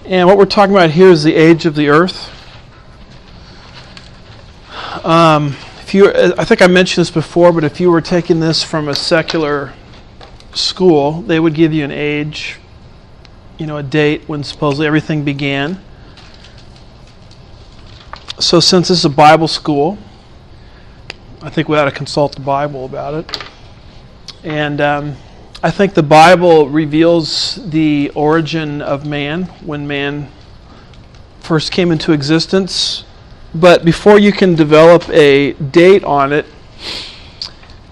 And what we're talking about here is the age of the earth. I think I mentioned this before, but if you were taking this from a secular school, they would give you an age, a date when supposedly everything began. So since this is a Bible school, I think we ought to consult the Bible about it. And I think the Bible reveals the origin of man, when man first came into existence. But before you can develop a date on it,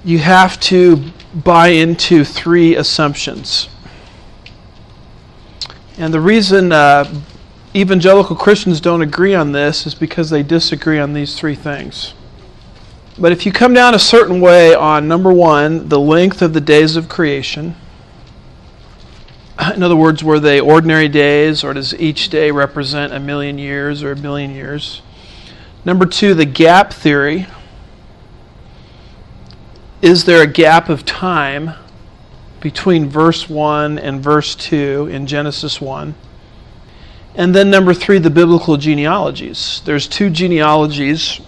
you have to buy into three assumptions. And the reason evangelical Christians don't agree on this is because they disagree on these three things. But if you come down a certain way on, number one, the length of the days of creation, in other words, were they ordinary days, or does each day represent 1,000,000 years or 1,000,000,000 years? Number two, the gap theory. Is there a gap of time between verse 1 and verse 2 in Genesis 1? And then number three, the biblical genealogies. There's two genealogies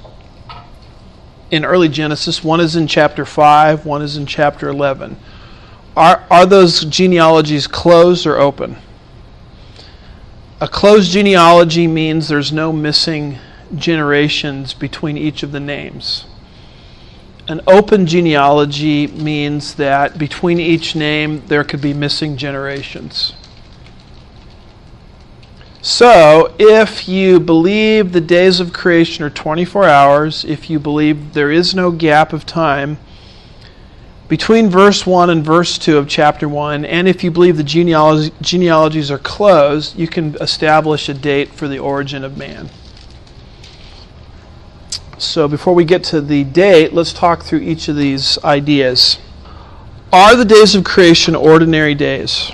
in early Genesis. One is in chapter 5, one is in chapter 11. Are those genealogies closed or open? A closed genealogy means there's no missing generations between each of the names. An open genealogy means that between each name there could be missing generations. So, if you believe the days of creation are 24 hours, if you believe there is no gap of time between verse 1 and verse 2 of chapter 1, and if you believe the genealogies are closed, you can establish a date for the origin of man. So before we get to the date, let's talk through each of these ideas. Are the days of creation ordinary days?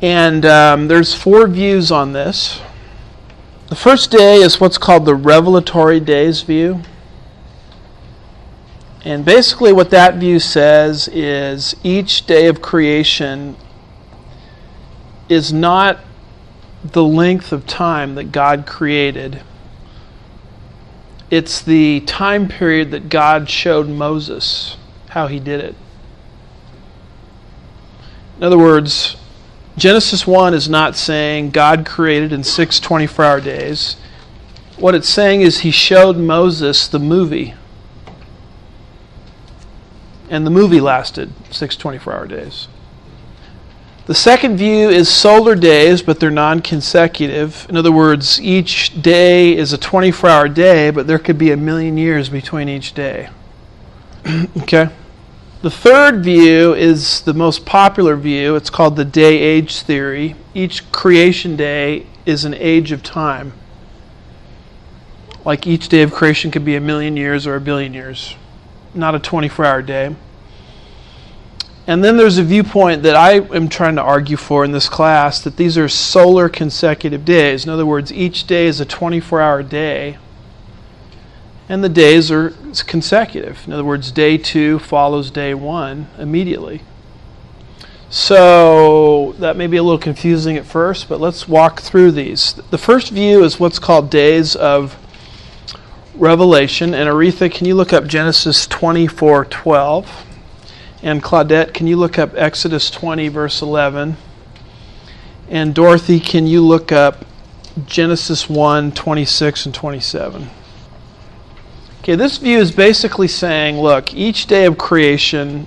And there's four views on this. The first day is what's called the revelatory days view. And basically what that view says is each day of creation is not the length of time that God created. It's the time period that God showed Moses how he did it. In other words, Genesis 1 is not saying God created in 6 24-hour days. What it's saying is he showed Moses the movie. And the movie lasted 6 24-hour days. The second view is solar days, but they're non-consecutive. In other words, each day is a 24-hour day, but there could be 1,000,000 years between each day. Okay? The third view is the most popular view. It's called the day-age theory. Each creation day is an age of time. Like each day of creation could be 1,000,000 years or 1,000,000,000 years. Not a 24-hour day. And then there's a viewpoint that I am trying to argue for in this class, that these are solar consecutive days. In other words, each day is a 24-hour day, and the days are consecutive. In other words, day 2 follows day 1 immediately. So that may be a little confusing at first, but let's walk through these. The first view is what's called days of revelation. And Aretha, can you look up Genesis 24:12? And Claudette, can you look up Exodus 20, verse 11? And Dorothy, can you look up Genesis 1, 26 and 27? Okay, this view is basically saying, look, each day of creation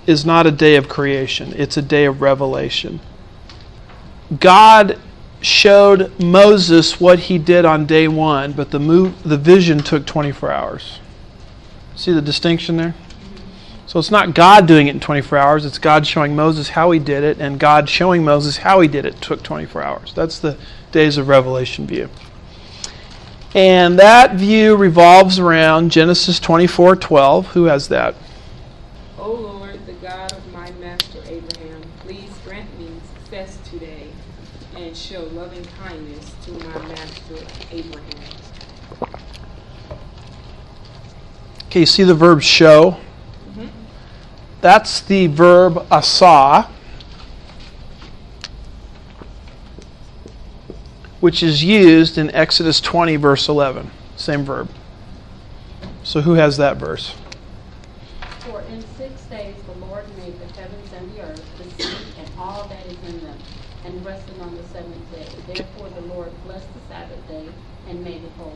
is not a day of creation. It's a day of revelation. God showed Moses what he did on day 1, but the vision took 24 hours. See the distinction there? So it's not God doing it in 24 hours, it's God showing Moses how he did it, and God showing Moses how he did it took 24 hours. That's the days of revelation view. And that view revolves around Genesis 24:12. Who has that? O Lord, the God of my master Abraham, please grant me success today and show loving kindness to my master Abraham. Okay, you see the verb show? That's the verb asa. which is used in Exodus 20, verse 11. Same verb. So who has that verse? For in 6 days the Lord made the heavens and the earth, the sea, and all that is in them, and rested on the seventh day. Therefore the Lord blessed the Sabbath day and made it holy.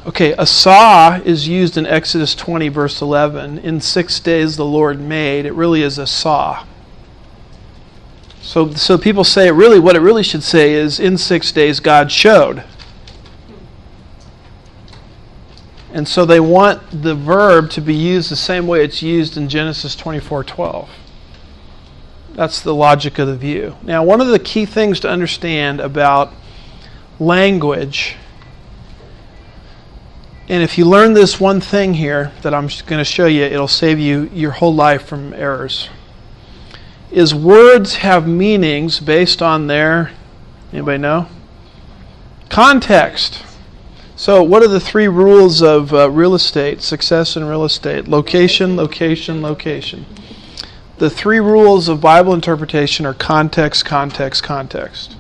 Okay, asah is used in Exodus 20, verse 11. In 6 days the Lord made. It really is asah. So people say what it really should say is in 6 days God showed. And so they want the verb to be used the same way it's used in Genesis 24:12. That's the logic of the view. Now, one of the key things to understand about language, and if you learn this one thing here that I'm going to show you, it'll save you your whole life from errors, is words have meanings based on their, anybody know? Context. So what are the 3 rules of real estate, success in real estate? Location, location, location. The 3 rules of Bible interpretation are context, context, context.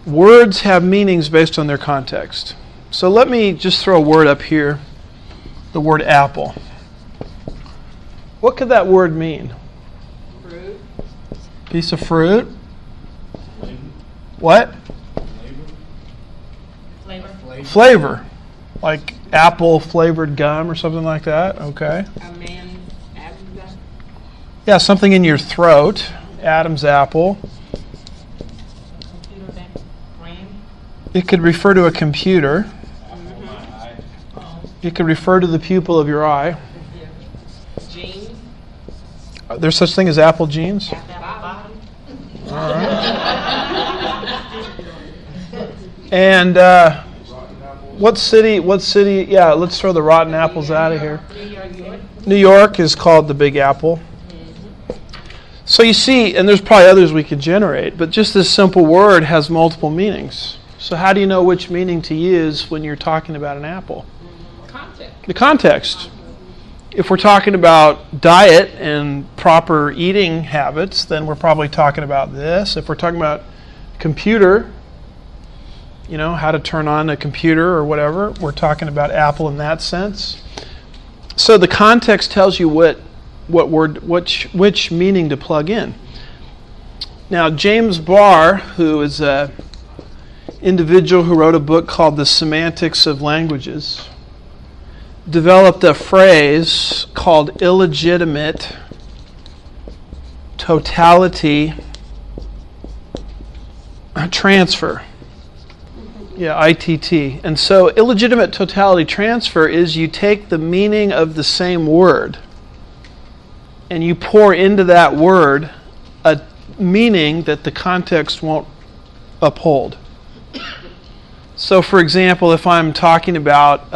Words have meanings based on their context. So let me just throw a word up here, the word apple. What could that word mean? Fruit. Piece of fruit? What? Flavor. Like apple flavored gum or something like that. Okay. A man's apple. Yeah, something in your throat. Adam's apple. It could refer to a computer. It could refer to the pupil of your eye. Jeans. There's such thing as apple jeans? All right. And what city, yeah, let's throw the rotten apples out of here. New York is called the Big Apple. So you see, and there's probably others we could generate, but just this simple word has multiple meanings. So how do you know which meaning to use when you're talking about an apple? Context. The context. If we're talking about diet and proper eating habits, then we're probably talking about this. If we're talking about computer, how to turn on a computer or whatever, we're talking about apple in that sense. So the context tells you what word, which meaning to plug in. Now, James Barr, who is an individual who wrote a book called The Semantics of Languages, developed a phrase called illegitimate totality transfer. Yeah, ITT. And so illegitimate totality transfer is you take the meaning of the same word and you pour into that word a meaning that the context won't uphold. So, for example, if I'm talking about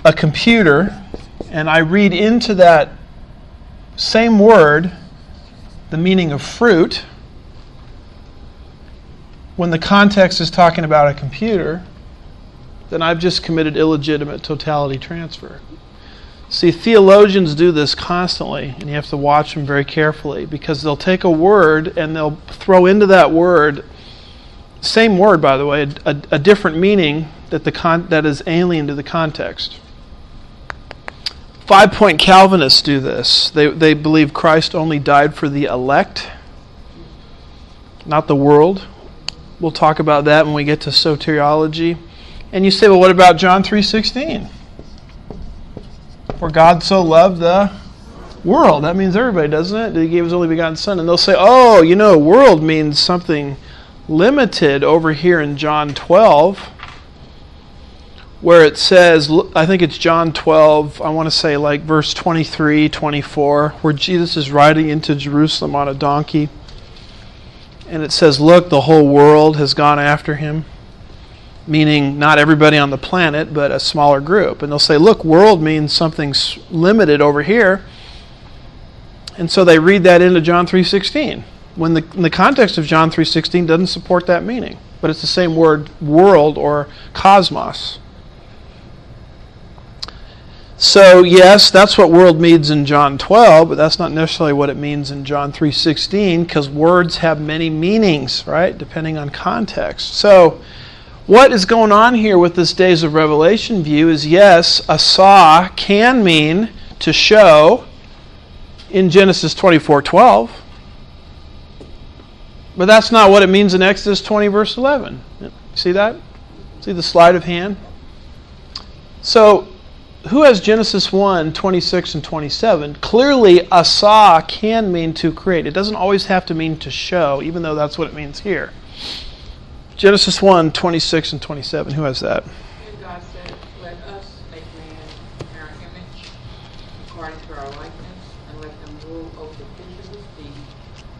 a computer and I read into that same word the meaning of fruit, when the context is talking about a computer, then I've just committed illegitimate totality transfer. See, theologians do this constantly, and you have to watch them very carefully, because they'll take a word and they'll throw into that word, same word by the way, a different meaning that is alien to the context. 5-point Calvinists do this. They believe Christ only died for the elect, not the world. We'll talk about that when we get to soteriology. And you say, well, what about John 3:16? For God so loved the world. That means everybody, doesn't it? That He gave His only begotten Son. And they'll say, oh, world means something limited over here in John 12, where it says, I think it's John 12, I want to say like verse 23, 24, where Jesus is riding into Jerusalem on a donkey. And it says, look, the whole world has gone after Him. Meaning not everybody on the planet, but a smaller group. And they'll say, look, world means something limited over here. And so they read that into John 3:16. When the context of John 3:16 doesn't support that meaning. But it's the same word, world or cosmos. So yes, that's what world means in John 12, but that's not necessarily what it means in John 3:16, because words have many meanings, right, depending on context. So what is going on here with this days of revelation view is, yes, asah can mean to show in Genesis 24:12, but that's not what it means in Exodus 20 verse 11. See that? See the sleight of hand? So who has Genesis 1:26 and 27? Clearly, asah can mean to create. It doesn't always have to mean to show, even though that's what it means here. Genesis 1:26 and 27. Who has that? And God said, "Let us make man in our image, according to our likeness, and let them rule over the fish of the sea,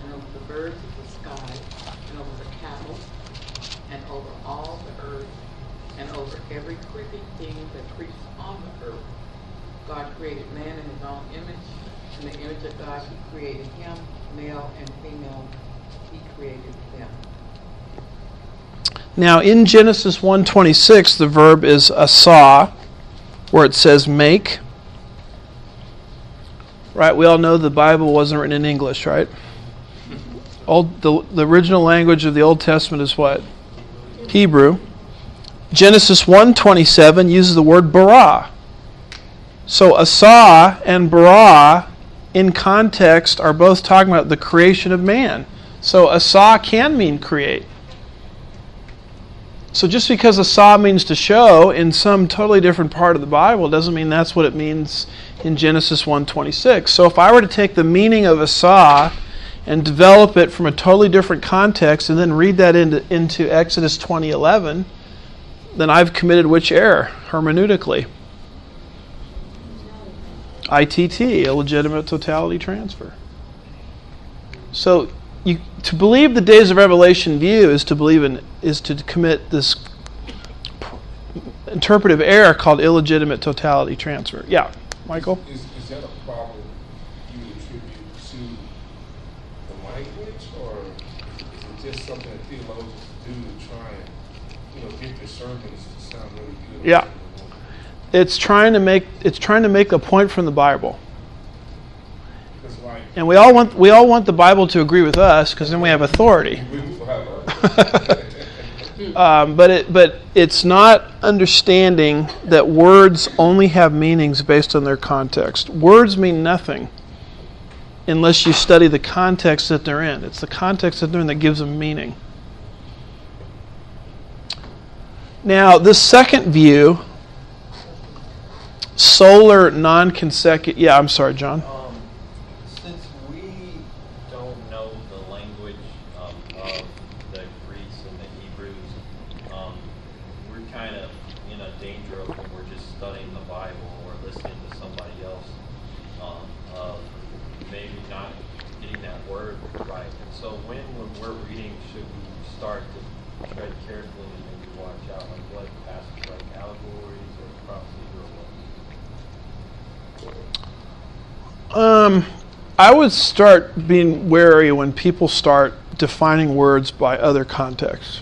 and over the birds of the sky, and over the cattle, and over all the earth, and over every creeping thing that creeps on the earth." God created man in his own image. In the image of God he created him, male and female he created them. Now in Genesis 1:26, the verb is asah, where it says make. Right, we all know the Bible wasn't written in English, right? The original language of the Old Testament is what? Hebrew. Genesis 1:27 uses the word bara. So asah and bara in context are both talking about the creation of man. So asah can mean create. So just because asah means to show in some totally different part of the Bible doesn't mean that's what it means in Genesis 1:26. So if I were to take the meaning of asah and develop it from a totally different context and then read that into Exodus 20:11, then I've committed which error hermeneutically? ITT, illegitimate totality transfer. So to believe the days of revelation view is to commit this interpretive error called illegitimate totality transfer. Yeah, Michael? Is that a problem you attribute to the language, or is it just something that theologians do to try and get their sermons to sound really good? Yeah. It's trying to make a point from the Bible. And we all want the Bible to agree with us, because then we have authority. But it's not understanding that words only have meanings based on their context. Words mean nothing unless you study the context that they're in. It's the context that they're in that gives them meaning. Now, this second view, solar non-consecutive. Yeah, I'm sorry, John. Since we don't know the language of the Greeks and the Hebrews, we're kind of in a danger of when we're just studying the Bible or listening to somebody else, of maybe not getting that word right. So when we're reading, should we start to tread carefully and maybe watch out on what passages like allegories or prophecies or what? I would start being wary when people start defining words by other contexts,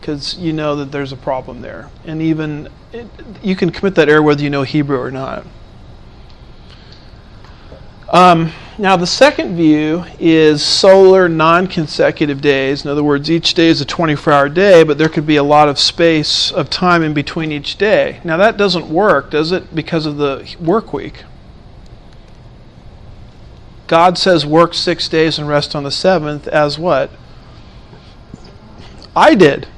because you know that there's a problem there, and you can commit that error whether you know Hebrew or not. Now the second view is solar non-consecutive days. In other words, each day is a 24-hour day, but there could be a lot of space of time in between each day. Now that doesn't work, does it? Because of the work week. God says work 6 days and rest on the seventh, as what? I did.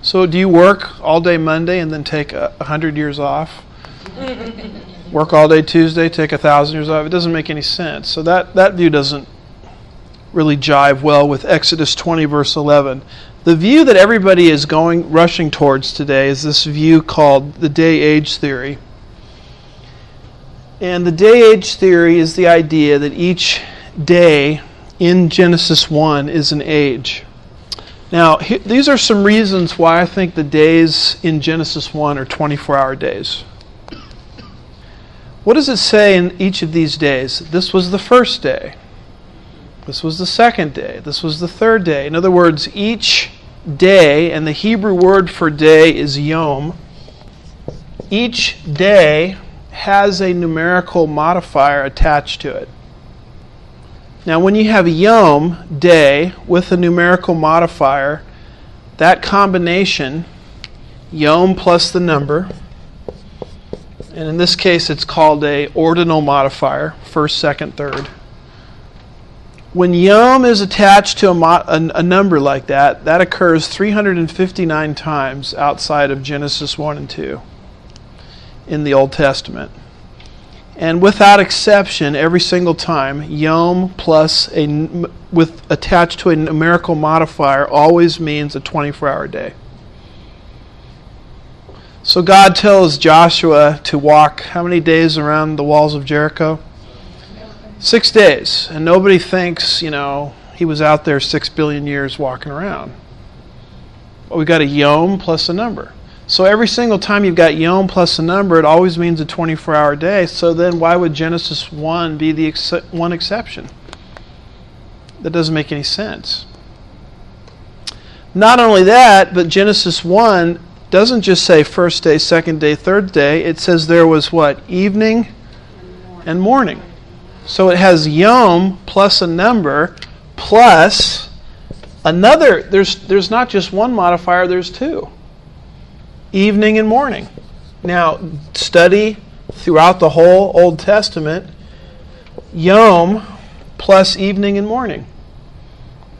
So do you work all day Monday and then take 100 years off? Work all day Tuesday, take 1,000 years off? It doesn't make any sense. So that view doesn't really jive well with Exodus 20 verse 11. The view that everybody is rushing towards today is this view called the day-age theory. And the day-age theory is the idea that each day in Genesis 1 is an age. Now, these are some reasons why I think the days in Genesis 1 are 24-hour days. What does it say in each of these days? This was the first day. This was the second day. This was the third day. In other words, each day, and the Hebrew word for day is yom. each day has a numerical modifier attached to it. Now, when you have yom, day, with a numerical modifier, that combination, yom plus the number, and in this case it's called a ordinal modifier, first, second, third. When yom is attached to a number like that, that occurs 359 times outside of Genesis 1 and 2 in the Old Testament. And without exception, every single time, yom plus attached to a numerical modifier always means a 24-hour day. So God tells Joshua to walk how many days around the walls of Jericho? 6 days. And nobody thinks, he was out there 6 billion years walking around. But we got a yom plus a number. So every single time you've got yom plus a number, it always means a 24-hour day. So then why would Genesis 1 be the one exception? That doesn't make any sense. Not only that, but Genesis 1 doesn't just say first day, second day, third day. It says there was what? Evening and morning. So it has yom plus a number plus another. There's not just one modifier, there's two. Evening and morning. Now, study throughout the whole Old Testament, yom plus evening and morning.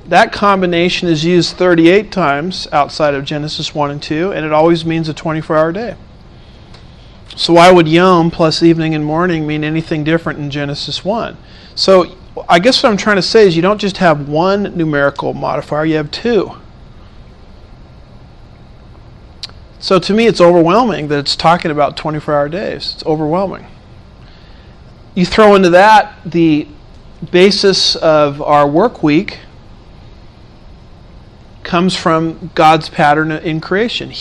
That combination is used 38 times outside of Genesis 1 and 2, and it always means a 24-hour day. So why would yom plus evening and morning mean anything different in Genesis 1? So I guess what I'm trying to say is you don't just have one numerical modifier, you have two. So to me, it's overwhelming that it's talking about 24-hour days. It's overwhelming. You throw into that the basis of our work week comes from God's pattern in creation.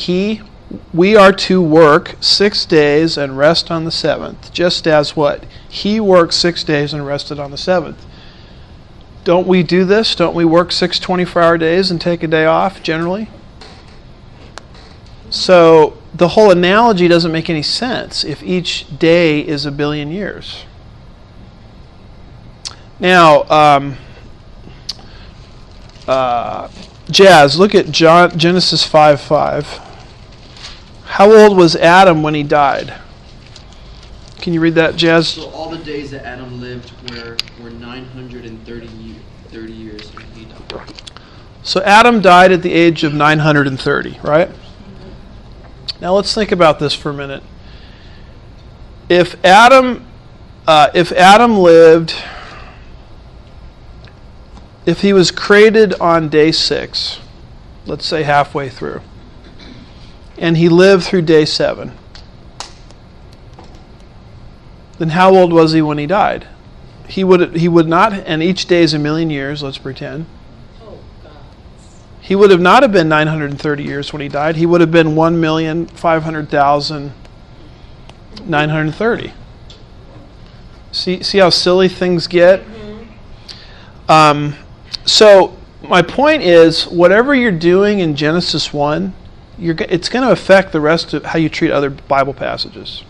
We are to work 6 days and rest on the seventh, just as what? He worked 6 days and rested on the seventh. Don't we do this? Don't we work 6 24-hour days and take a day off generally? So the whole analogy doesn't make any sense if each day is a billion years. Now, Jazz, look at Genesis 5:5. How old was Adam when he died? Can you read that, Jazz? So all the days that Adam lived were 930 years and he died. So Adam died at the age of 930, right? Now let's think about this for a minute. If Adam lived, if he was created on day 6, let's say halfway through, and he lived through day 7, then how old was he when he died? He would not, and each day is a million years, let's pretend. He would have not have been 930 years when he died. He would have been 1,500,930. See how silly things get? So my point is, whatever you're doing in Genesis 1, it's going to affect the rest of how you treat other Bible passages.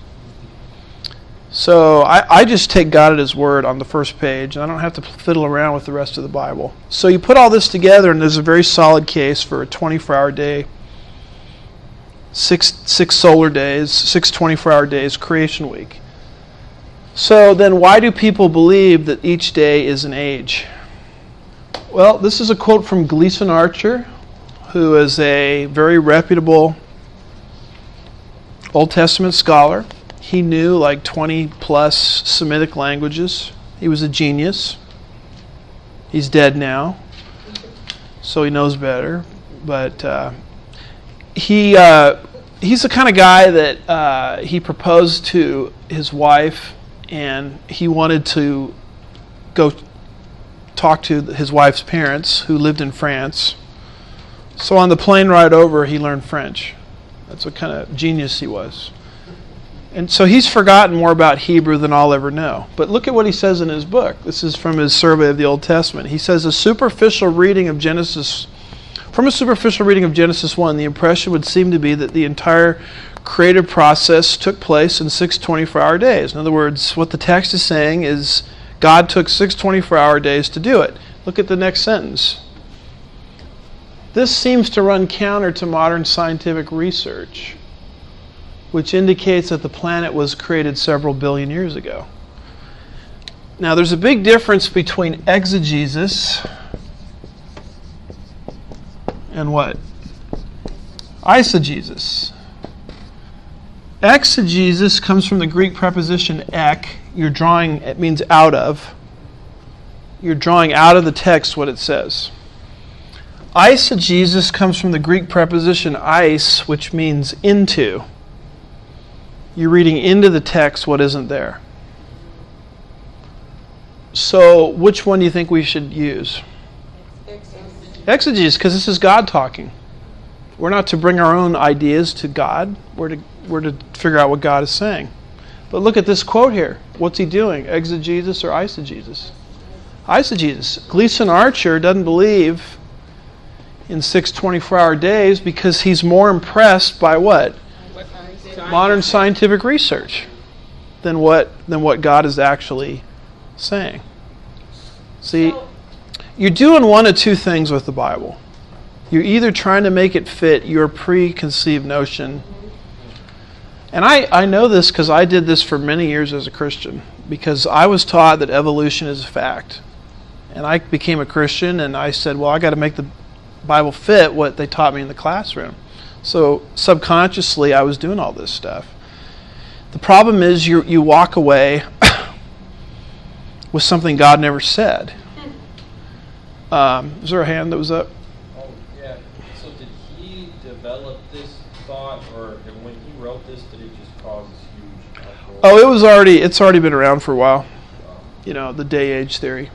So I just take God at His word on the first page, and I don't have to fiddle around with the rest of the Bible. So you put all this together, and there's a very solid case for a 24-hour day, six solar days, 6 24-hour days, creation week. So then why do people believe that each day is an age? Well, this is a quote from Gleason Archer, who is a very reputable Old Testament scholar. He knew like 20 plus Semitic languages. He was a genius. He's dead now, so he knows better. But he's the kind of guy that he proposed to his wife, and he wanted to go talk to his wife's parents, who lived in France. So on the plane ride over, he learned French. That's what kind of genius he was. And so he's forgotten more about Hebrew than I'll ever know. But look at what he says in his book. This is from his survey of the Old Testament. He says, from a superficial reading of Genesis 1, the impression would seem to be that the entire creative process took place in 6 24-hour days. In other words, what the text is saying is God took 6 24-hour days to do it. Look at the next sentence. This seems to run counter to modern scientific research, which indicates that the planet was created several billion years ago. Now, there's a big difference between exegesis and what? Eisegesis. Exegesis comes from the Greek preposition ek. It means out of. You're drawing out of the text what it says. Eisegesis comes from the Greek preposition eis, which means into. You're reading into the text what isn't there. So, which one do you think we should use? Exegesis, because this is God talking. We're not to bring our own ideas to God. We're to figure out what God is saying. But look at this quote here. What's he doing? Exegesis or eisegesis? Eisegesis. Gleason Archer doesn't believe in 6 24-hour days because he's more impressed by what? Modern scientific research than what God is actually saying. See, you're doing one of two things with the Bible. You're either trying to make it fit your preconceived notion. And I know this because I did this for many years as a Christian, because I was taught that evolution is a fact. And I became a Christian and I said, well, I got to make the Bible fit what they taught me in the classroom. So subconsciously I was doing all this stuff. The problem is you walk away with something God never said. Is there a hand that was up? Oh, yeah. So did he develop this thought, or when he wrote this, did it just cause this huge uproar? Oh, it's already been around for a while. You know, the day-age theory.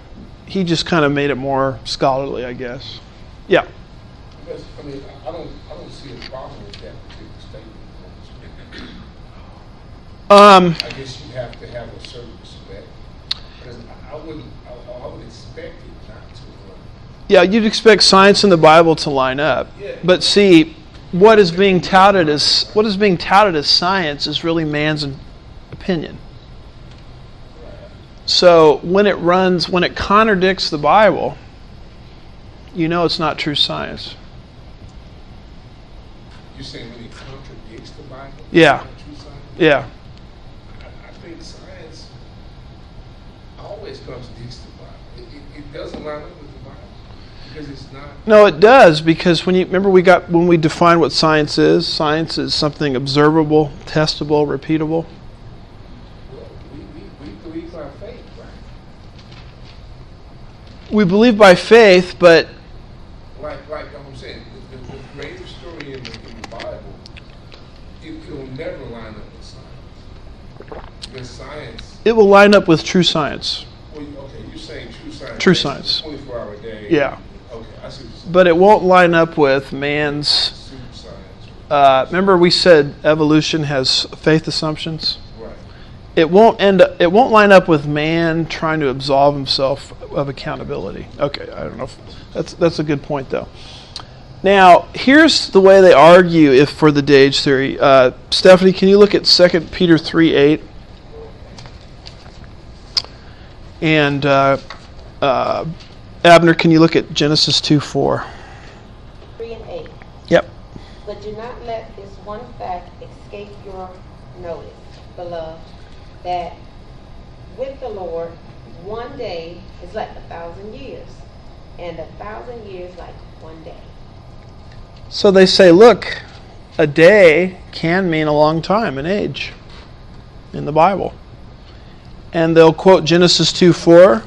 He just kind of made it more scholarly, I guess. Yeah. Because, I don't see a problem with that particular statement. I guess you have to have a certain respect. Because I would expect it not to run. Yeah, you'd expect science and the Bible to line up. Yeah. But see, what is being touted as science is really man's opinion. So when it contradicts the Bible, you know it's not true science. You're saying when it contradicts the Bible? Yeah. It's not true science? Yeah. I think science always contradicts the Bible. It doesn't line up with the Bible because it's not. No, it does, because when we define what science is something observable, testable, repeatable. Well, we believe by faith, right? We believe by faith, but Like I'm saying, the greatest story in the Bible, it'll never line up with science. Because science. it will line up with true science. Well, okay, you're saying true science. True science. 24-hour day. Yeah. Okay, I see what you're saying. But it won't line up with man's. Pseudoscience. Remember, we said evolution has faith assumptions. Right. It won't line up with man trying to absolve himself of accountability. Okay, I don't know if that's a good point though. Now, here's the way they argue for the day-age theory. Stephanie, can you look at 2 Peter 3:8? And Abner, can you look at Genesis 2:4? 3 and 8. Yep. But do not let this one fact escape your notice, beloved, that with the Lord, one day is like 1,000 years, and 1,000 years like one day. So they say, look, a day can mean a long time, an age, in the Bible. And they'll quote Genesis 2:4,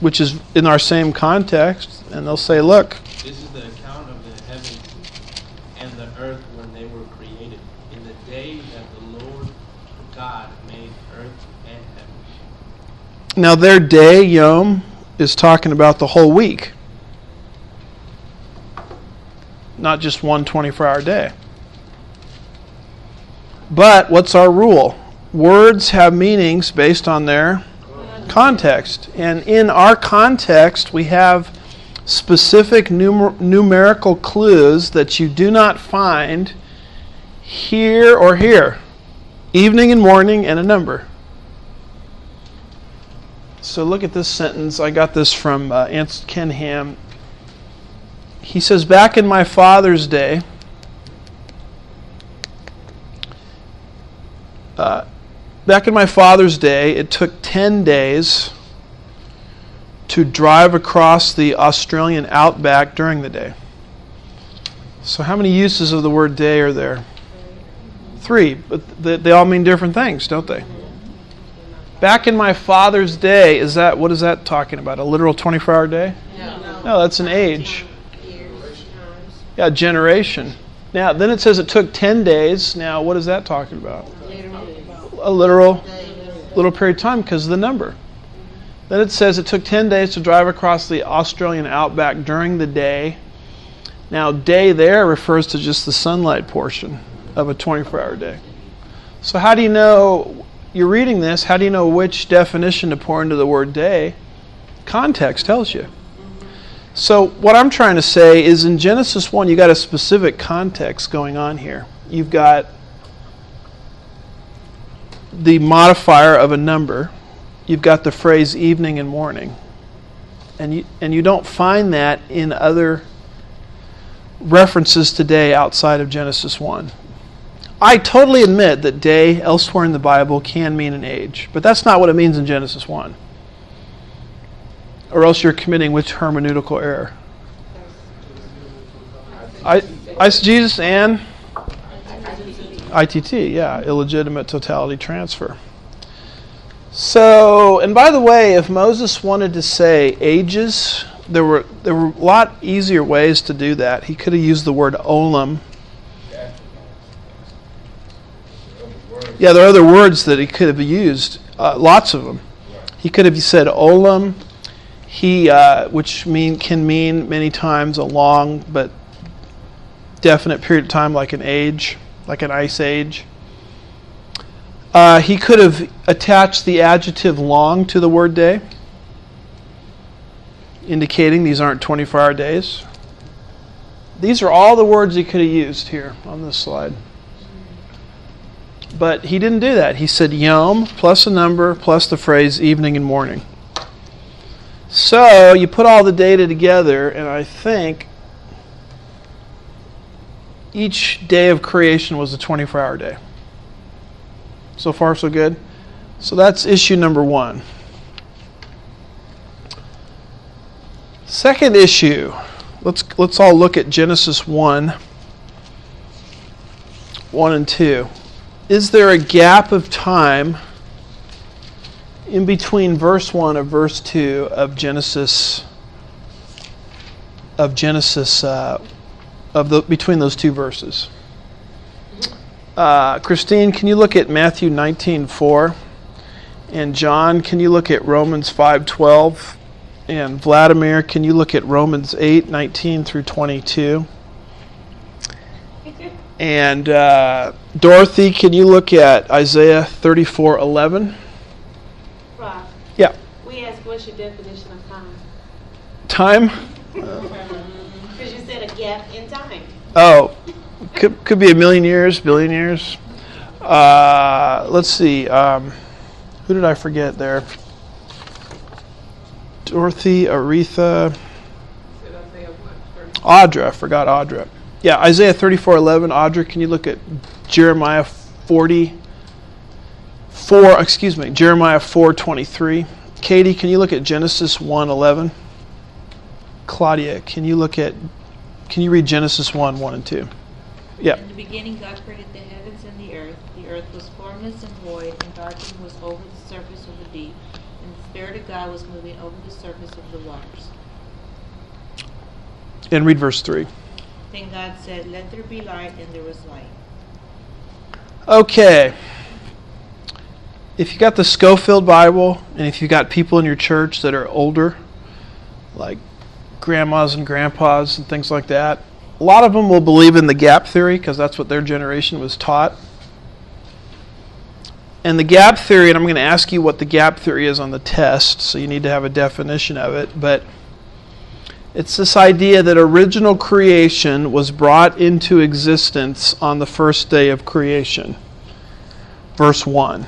which is in our same context, and they'll say, look, this is the account of the heavens and the earth when they were created, in the day that the Lord God made earth and heaven. now their day, Yom, is talking about the whole week, not just one 24-hour day. But what's our rule? Words have meanings based on their context. And in our context, we have specific numerical clues that you do not find Here or here. Evening and morning and a number. So look at this sentence. I got this from Ken Ham. He says, back in my father's day, it took 10 days to drive across the Australian outback during the day. So how many uses of the word day are there? 3, but they all mean different things, don't they? Back in my father's day, what is that talking about? A literal 24-hour day? No, that's an age. Yeah, generation. Now, then it says it took 10 days. Now, what is that talking about? A literal period of time because of the number. Then it says it took 10 days to drive across the Australian outback during the day. Now, day there refers to just the sunlight portion of a 24-hour day. So how do you know, you're reading this, how do you know which definition to pour into the word day? Context tells you. So what I'm trying to say is in Genesis 1, you got a specific context going on here. You've got the modifier of a number. You've got the phrase evening and morning. And you don't find that in other references today outside of Genesis 1. I totally admit that day elsewhere in the Bible can mean an age, but that's not what it means in Genesis 1. Or else you're committing which hermeneutical error? Jesus and ITT, yeah, illegitimate totality transfer. So, and by the way, if Moses wanted to say ages, there were a lot easier ways to do that. He could have used the word olam. Yeah, there are other words that he could have used, lots of them. He could have said olam, which can mean many times a long but definite period of time, like an age, like an ice age. He could have attached the adjective long to the word day, indicating these aren't 24-hour days. These are all the words he could have used here on this slide. But he didn't do that. He said yom plus a number plus the phrase evening and morning. So you put all the data together, and I think each day of creation was a 24-hour day. So far, so good. So that's issue number 1. Second issue. Let's all look at Genesis 1 and 2. Is there a gap of time in between verse 1 of verse 2 of Genesis between those two verses? Christine, can you look at Matthew 19:4? And John, can you look at Romans 5:12? And Vladimir, can you look at Romans 8:19 through 22? And Dorothy, can you look at Isaiah 34:11? Rob, Yeah. we asked what's your definition of time? Time? Because you said a gap in time. Oh, could be a million years, billion years. Let's see. Who did I forget there? Dorothy, Aretha, Audra. I forgot Audra. Yeah, Isaiah 34:11. Audra, can you look at Jeremiah 4:23. Katie, can you look at Genesis 1:11? Claudia, can you read Genesis 1:1 and 2? Yeah. In the beginning God created the heavens and the earth. The earth was formless and void, and darkness was over the surface of the deep, and the Spirit of God was moving over the surface of the waters. And read verse 3. Then God said, "Let there be light," and there was light. Okay. If you got the Schofield Bible, and if you got people in your church that are older, like grandmas and grandpas and things like that, a lot of them will believe in the gap theory because that's what their generation was taught. And the gap theory, and I'm going to ask you what the gap theory is on the test, so you need to have a definition of it, but It's this idea that original creation was brought into existence on the first day of creation. Verse 1.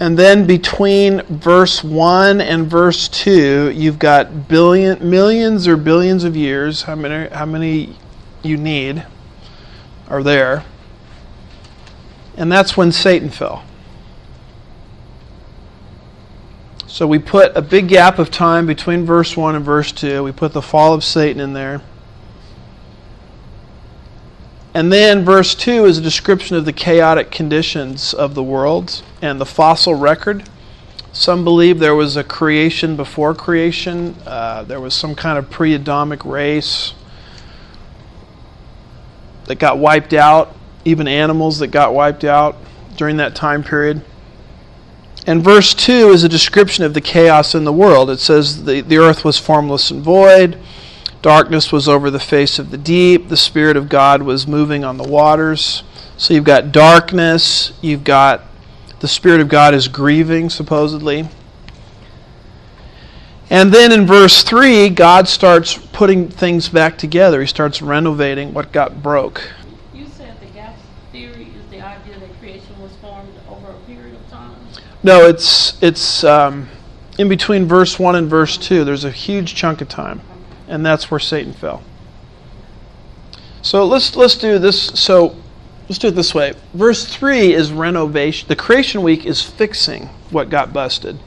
And then between verse 1 and verse 2, you've got millions or billions of years, how many you need are there. And that's when Satan fell. So we put a big gap of time between verse 1 and verse 2. We put the fall of Satan in there. And then verse 2 is a description of the chaotic conditions of the world and the fossil record. Some believe there was a creation before creation. There was some kind of pre-Adamic race that got wiped out, even animals that got wiped out during that time period. And verse 2 is a description of the chaos in the world. It says the earth was formless and void. Darkness was over the face of the deep. The Spirit of God was moving on the waters. So you've got darkness. You've got the Spirit of God is grieving, supposedly. And then in verse 3, God starts putting things back together. He starts renovating what got broke. You said the gap theory is the idea that creation was formed over a period of time? No, it's in between verse 1 and verse 2. There's a huge chunk of time. And that's where Satan fell. So let's do this. So let's do it this way. Verse 3 is renovation. The creation week is fixing what got busted.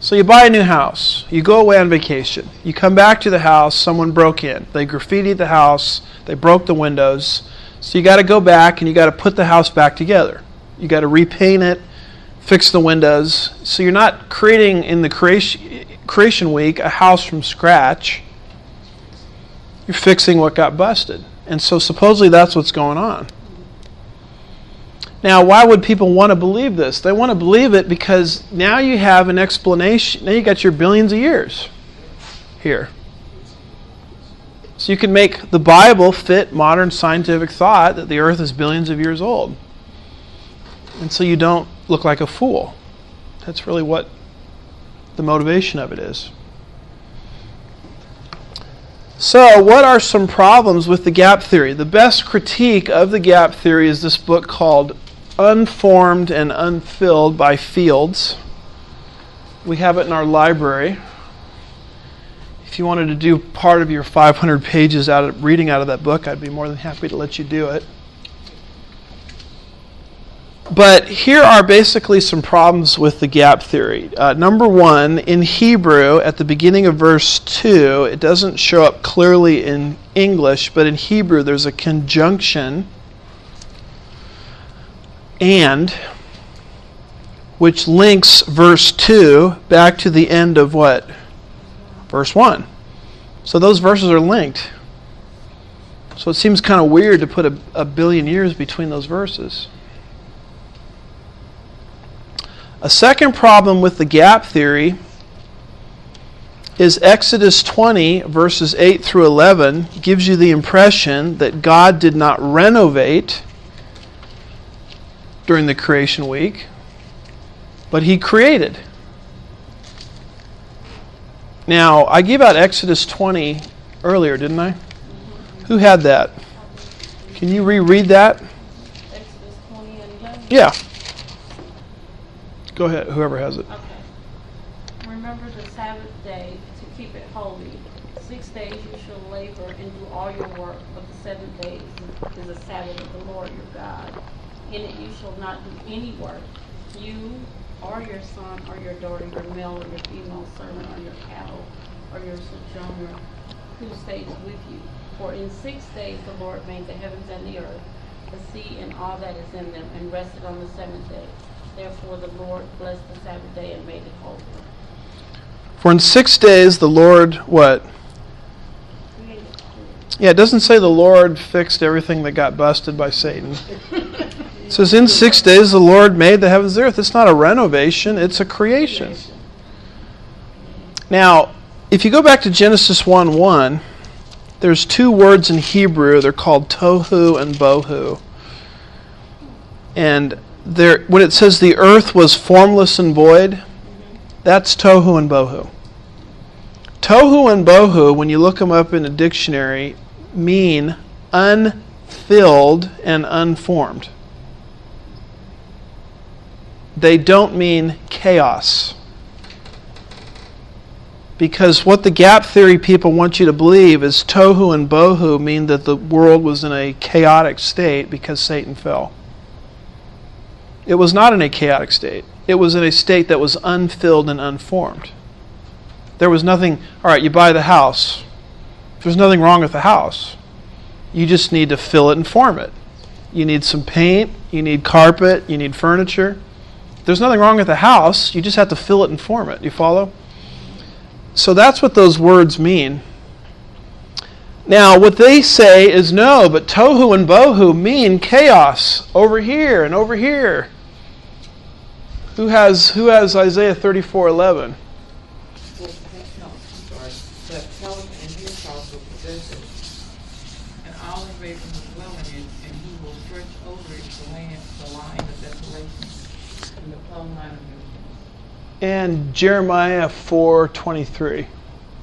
So you buy a new house. You go away on vacation. You come back to the house. Someone broke in. They graffitied the house. They broke the windows. So you got to go back and you got to put the house back together. You got to repaint it, fix the windows. So you're not creating in the creation week a house from scratch. You're fixing what got busted. And so supposedly that's what's going on. Now, why would people want to believe this? They want to believe it because now you have an explanation. Now you got your billions of years here. So you can make the Bible fit modern scientific thought that the earth is billions of years old. And so you don't look like a fool. That's really what the motivation of it is. So, what are some problems with the gap theory? The best critique of the gap theory is this book called Unformed and Unfilled by Fields. We have it in our library. If you wanted to do part of your 500 pages reading out of that book, I'd be more than happy to let you do it. But here are basically some problems with the gap theory. Number one, in Hebrew, at the beginning of verse 2, it doesn't show up clearly in English, but in Hebrew there's a conjunction, and, which links verse 2 back to the end of what? Verse 1. So those verses are linked. So it seems kind of weird to put a billion years between those verses. A second problem with the gap theory is Exodus 20, verses 8 through 11, gives you the impression that God did not renovate during the creation week, but He created. Now, I gave out Exodus 20 earlier, didn't I? Who had that? Can you reread that? Exodus 20 and 11? Yeah. Go ahead, whoever has it. Okay. Remember the Sabbath day to keep it holy. 6 days you shall labor and do all your work, but the 7th day is a Sabbath of the Lord your God. In it you shall not do any work, you or your son or your daughter, your male or your female servant or your cattle or your sojourner who stays with you. For in 6 days the Lord made the heavens and the earth, the sea and all that is in them, and rested on the 7th day. Therefore the Lord blessed the Sabbath day and made it holy. For in 6 days the Lord, what? Yeah, it doesn't say the Lord fixed everything that got busted by Satan. It says in 6 days the Lord made the heavens and the earth. It's not a renovation, it's a creation. Now, if you go back to Genesis 1:1, there's two words in Hebrew. They're called tohu and bohu. And when it says the earth was formless and void, that's tohu and bohu. Tohu and bohu, when you look them up in a dictionary, mean unfilled and unformed. They don't mean chaos. Because what the gap theory people want you to believe is tohu and bohu mean that the world was in a chaotic state because Satan fell. It was not in a chaotic state. It was in a state that was unfilled and unformed. There was nothing, all right, you buy the house. There's nothing wrong with the house. You just need to fill it and form it. You need some paint, you need carpet, you need furniture. There's nothing wrong with the house. You just have to fill it and form it. You follow? So that's what those words mean. Now, what they say is no, but tohu and bohu mean chaos over here and over here. Who has Isaiah 34:11? But health and his house will possess it, and all invaders will dwell in it, and he will stretch over it the line of desolation, and the plumb line of Jerusalem. And Jeremiah 4:23.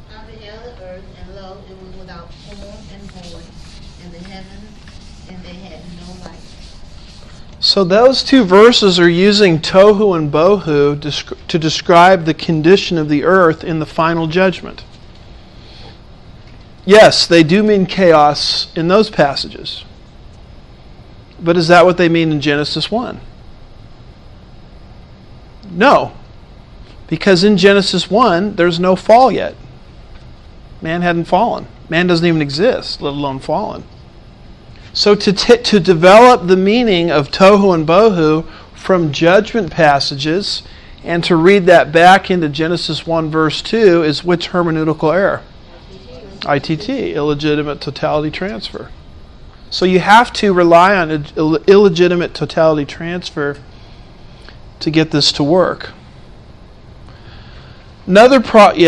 I beheld the earth, and lo, it was without form and void, and the heavens, and they had no light. So those two verses are using tohu and bohu to describe the condition of the earth in the final judgment. Yes, they do mean chaos in those passages. But is that what they mean in Genesis 1? No. Because in Genesis 1, there's no fall yet. Man hadn't fallen. Man doesn't even exist, let alone fallen. So to develop the meaning of tohu and bohu from judgment passages and to read that back into Genesis 1 verse 2 is which hermeneutical error? ITT, illegitimate totality transfer. So you have to rely on illegitimate totality transfer to get this to work. Another Now,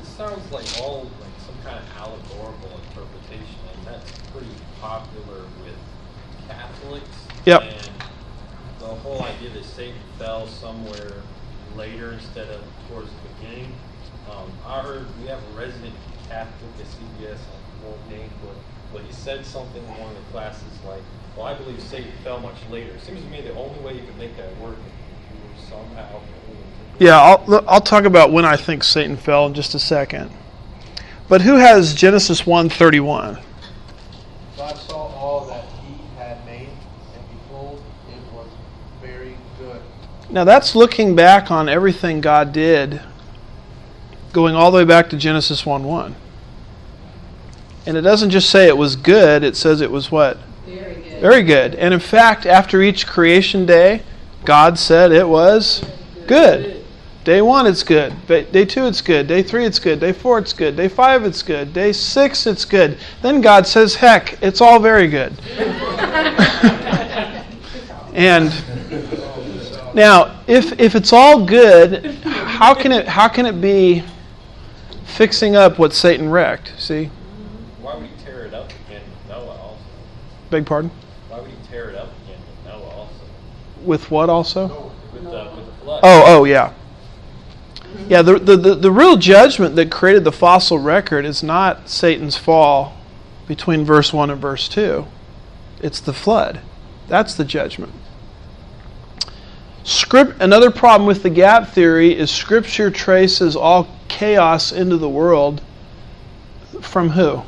this sounds like all like some kind of allegorical interpretation, and that's pretty popular with Catholics. Yep. And the whole idea that Satan fell somewhere later instead of towards the beginning. I heard we have a resident Catholic at CBS, I won't name, but he said something in one of the classes like, well, I believe Satan fell much later. It seems to me the only way you could make that work is somehow. Yeah, I'll talk about when I think Satan fell in just a second. But who has Genesis 1:31? God saw all that he had made, and behold, it was very good. Now that's looking back on everything God did, going all the way back to Genesis 1:1. And it doesn't just say it was good, it says it was what? Very good. Very good. And in fact, after each creation day, God said it was good. Day 1 it's good. Day 2 it's good. Day 3 it's good. Day 4 it's good. Day 5 it's good. Day 6 it's good. Then God says, heck, it's all very good. And now, if it's all good, how can it be fixing up what Satan wrecked? See? Why would he tear it up again with Noah also? Beg pardon? Why would he tear it up again with Noah also? With what also? With the flood. Oh, yeah. Yeah, the real judgment that created the fossil record is not Satan's fall between verse 1 and verse 2. It's the flood. That's the judgment. Another problem with the gap theory is Scripture traces all chaos into the world from who?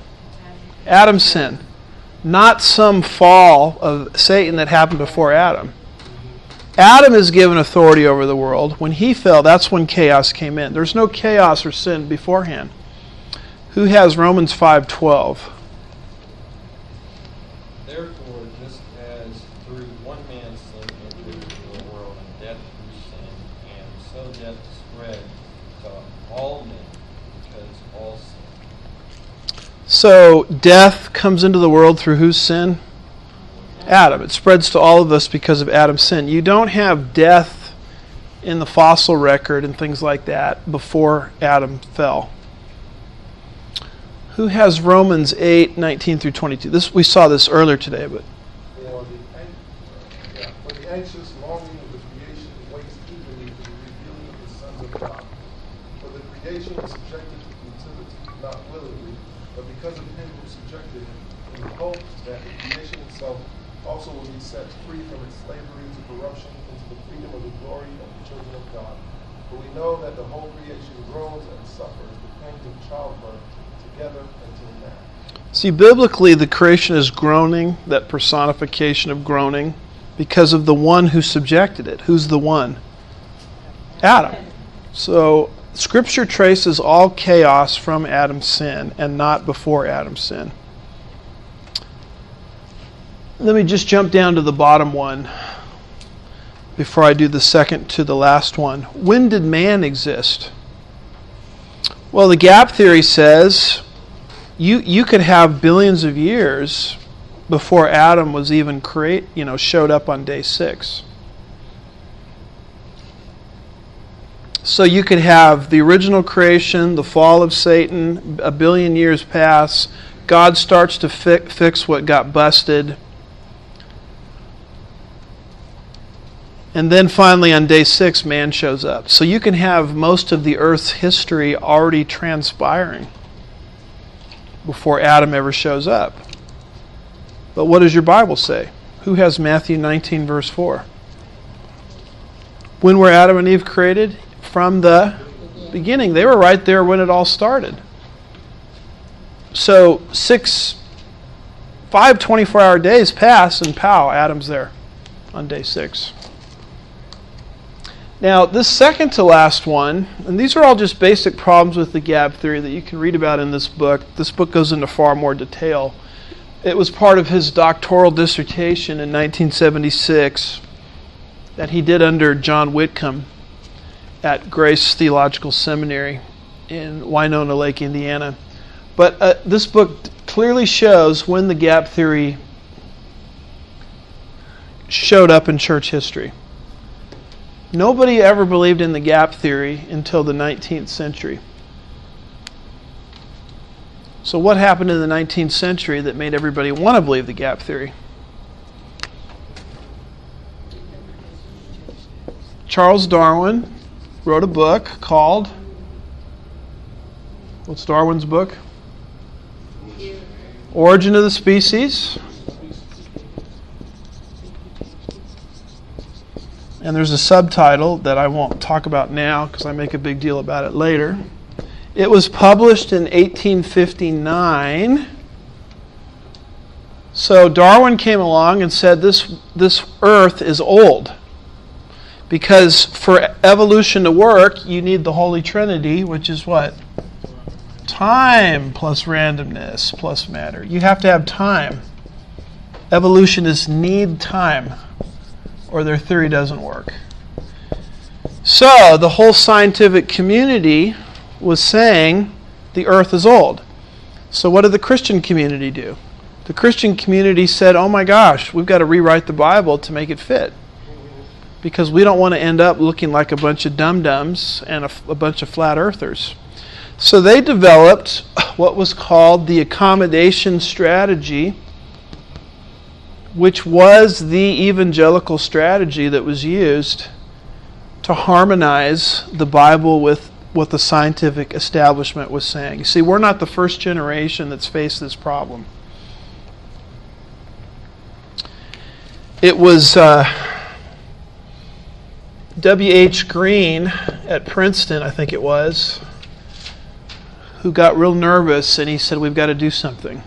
Adam's sin. Not some fall of Satan that happened before Adam. Adam is given authority over the world. When he fell, that's when chaos came in. There's no chaos or sin beforehand. Who has Romans 5:12? Therefore, just as through one man's sin entered into the world, and death through sin, and so death spread to all men, because all sin. So death comes into the world through whose sin? Adam. It spreads to all of us because of Adam's sin. You don't have death in the fossil record and things like that before Adam fell. Who has Romans 8:19 through 22? We saw this earlier today, but For the anxious longing of the creation waits eagerly for the revealing of the sons of God. creation is subjected to futility, not willingly, but because of him who subjected it, in the hope that the creation itself also will be set free from its slavery to corruption into the freedom of the glory of the children of God. For we know that the whole creation groans and suffers the pangs of childbirth together until now. See, biblically, the creation is groaning, that personification of groaning, because of the one who subjected it. Who's the one? Adam. So, Scripture traces all chaos from Adam's sin and not before Adam's sin. Let me just jump down to the bottom one before I do the second to the last one. When did man exist? Well, the gap theory says you could have billions of years before Adam was even showed up on day 6. So you could have the original creation, the fall of Satan, a billion years pass, God starts to fix what got busted, and then finally on day 6, man shows up. So you can have most of the earth's history already transpiring before Adam ever shows up. But what does your Bible say? Who has Matthew 19, verse 4? When were Adam and Eve created? From the beginning. They were right there when it all started. So 5 24-hour days pass, and pow, Adam's there on day 6. Now, this second to last one, and these are all just basic problems with the gap theory that you can read about in this book. This book goes into far more detail. It was part of his doctoral dissertation in 1976 that he did under John Whitcomb at Grace Theological Seminary in Winona Lake, Indiana. But this book clearly shows when the gap theory showed up in church history. Nobody ever believed in the gap theory until the 19th century. So what happened in the 19th century that made everybody want to believe the gap theory? Charles Darwin wrote a book called, what's Darwin's book? Origin of the Species. And there's a subtitle that I won't talk about now because I make a big deal about it later. It was published in 1859. So Darwin came along and said this earth is old. Because for evolution to work, you need the Holy Trinity, which is what? Time plus randomness plus matter. You have to have time. Evolutionists need time, or their theory doesn't work. So the whole scientific community was saying the earth is old. So what did the Christian community do? The Christian community said, oh my gosh, we've got to rewrite the Bible to make it fit. Because we don't want to end up looking like a bunch of dum-dums and a bunch of flat earthers. So they developed what was called the accommodation strategy, which was the evangelical strategy that was used to harmonize the Bible with what the scientific establishment was saying. You see, we're not the first generation that's faced this problem. It was W.H. Green at Princeton, I think it was, who got real nervous, and he said, we've got to do something.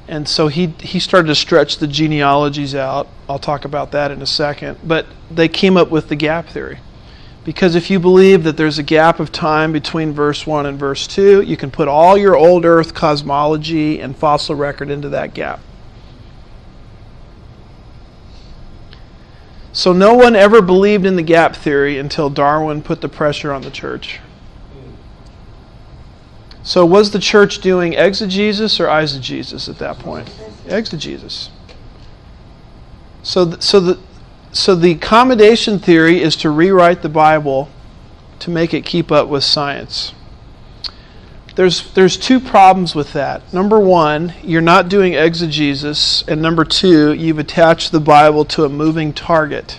And so he started to stretch the genealogies out. I'll talk about that in a second. But they came up with the gap theory. Because if you believe that there's a gap of time between verse 1 and verse 2, you can put all your old earth cosmology and fossil record into that gap. So no one ever believed in the gap theory until Darwin put the pressure on the church. So was the church doing exegesis or eisegesis at that point? Exegesis. So the accommodation theory is to rewrite the Bible to make it keep up with science. There's two problems with that. Number one, you're not doing exegesis, and number two, you've attached the Bible to a moving target.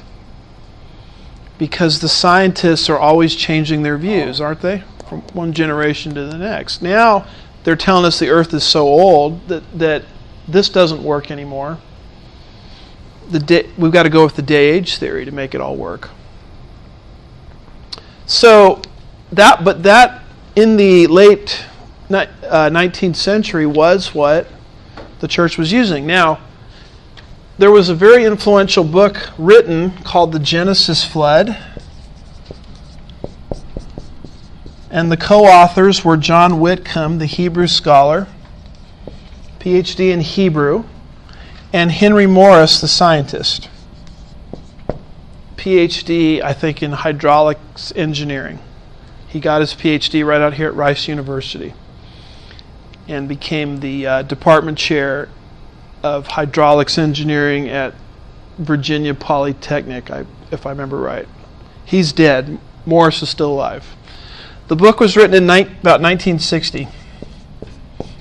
because the scientists are always changing their views, aren't they? From one generation to the next. Now they're telling us the earth is so old that this doesn't work anymore. We've got to go with the day-age theory to make it all work. So that in the late 19th century was what the church was using. Now, there was a very influential book written called The Genesis Flood. And the co-authors were John Whitcomb, the Hebrew scholar, PhD in Hebrew, and Henry Morris, the scientist, PhD, I think, in hydraulics engineering. He got his PhD right out here at Rice University and became the department chair of hydraulics engineering at Virginia Polytechnic, if I remember right. He's dead. Morris is still alive. The book was written in about 1960.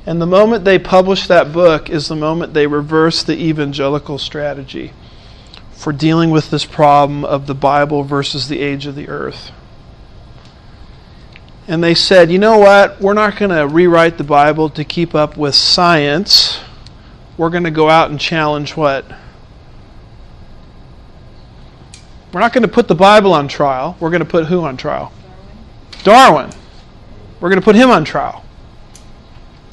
And the moment they published that book is the moment they reversed the evangelical strategy for dealing with this problem of the Bible versus the age of the earth. And they said, you know what? We're not going to rewrite the Bible to keep up with science. We're going to go out and challenge what? We're not going to put the Bible on trial. We're going to put who on trial? Darwin. We're going to put him on trial.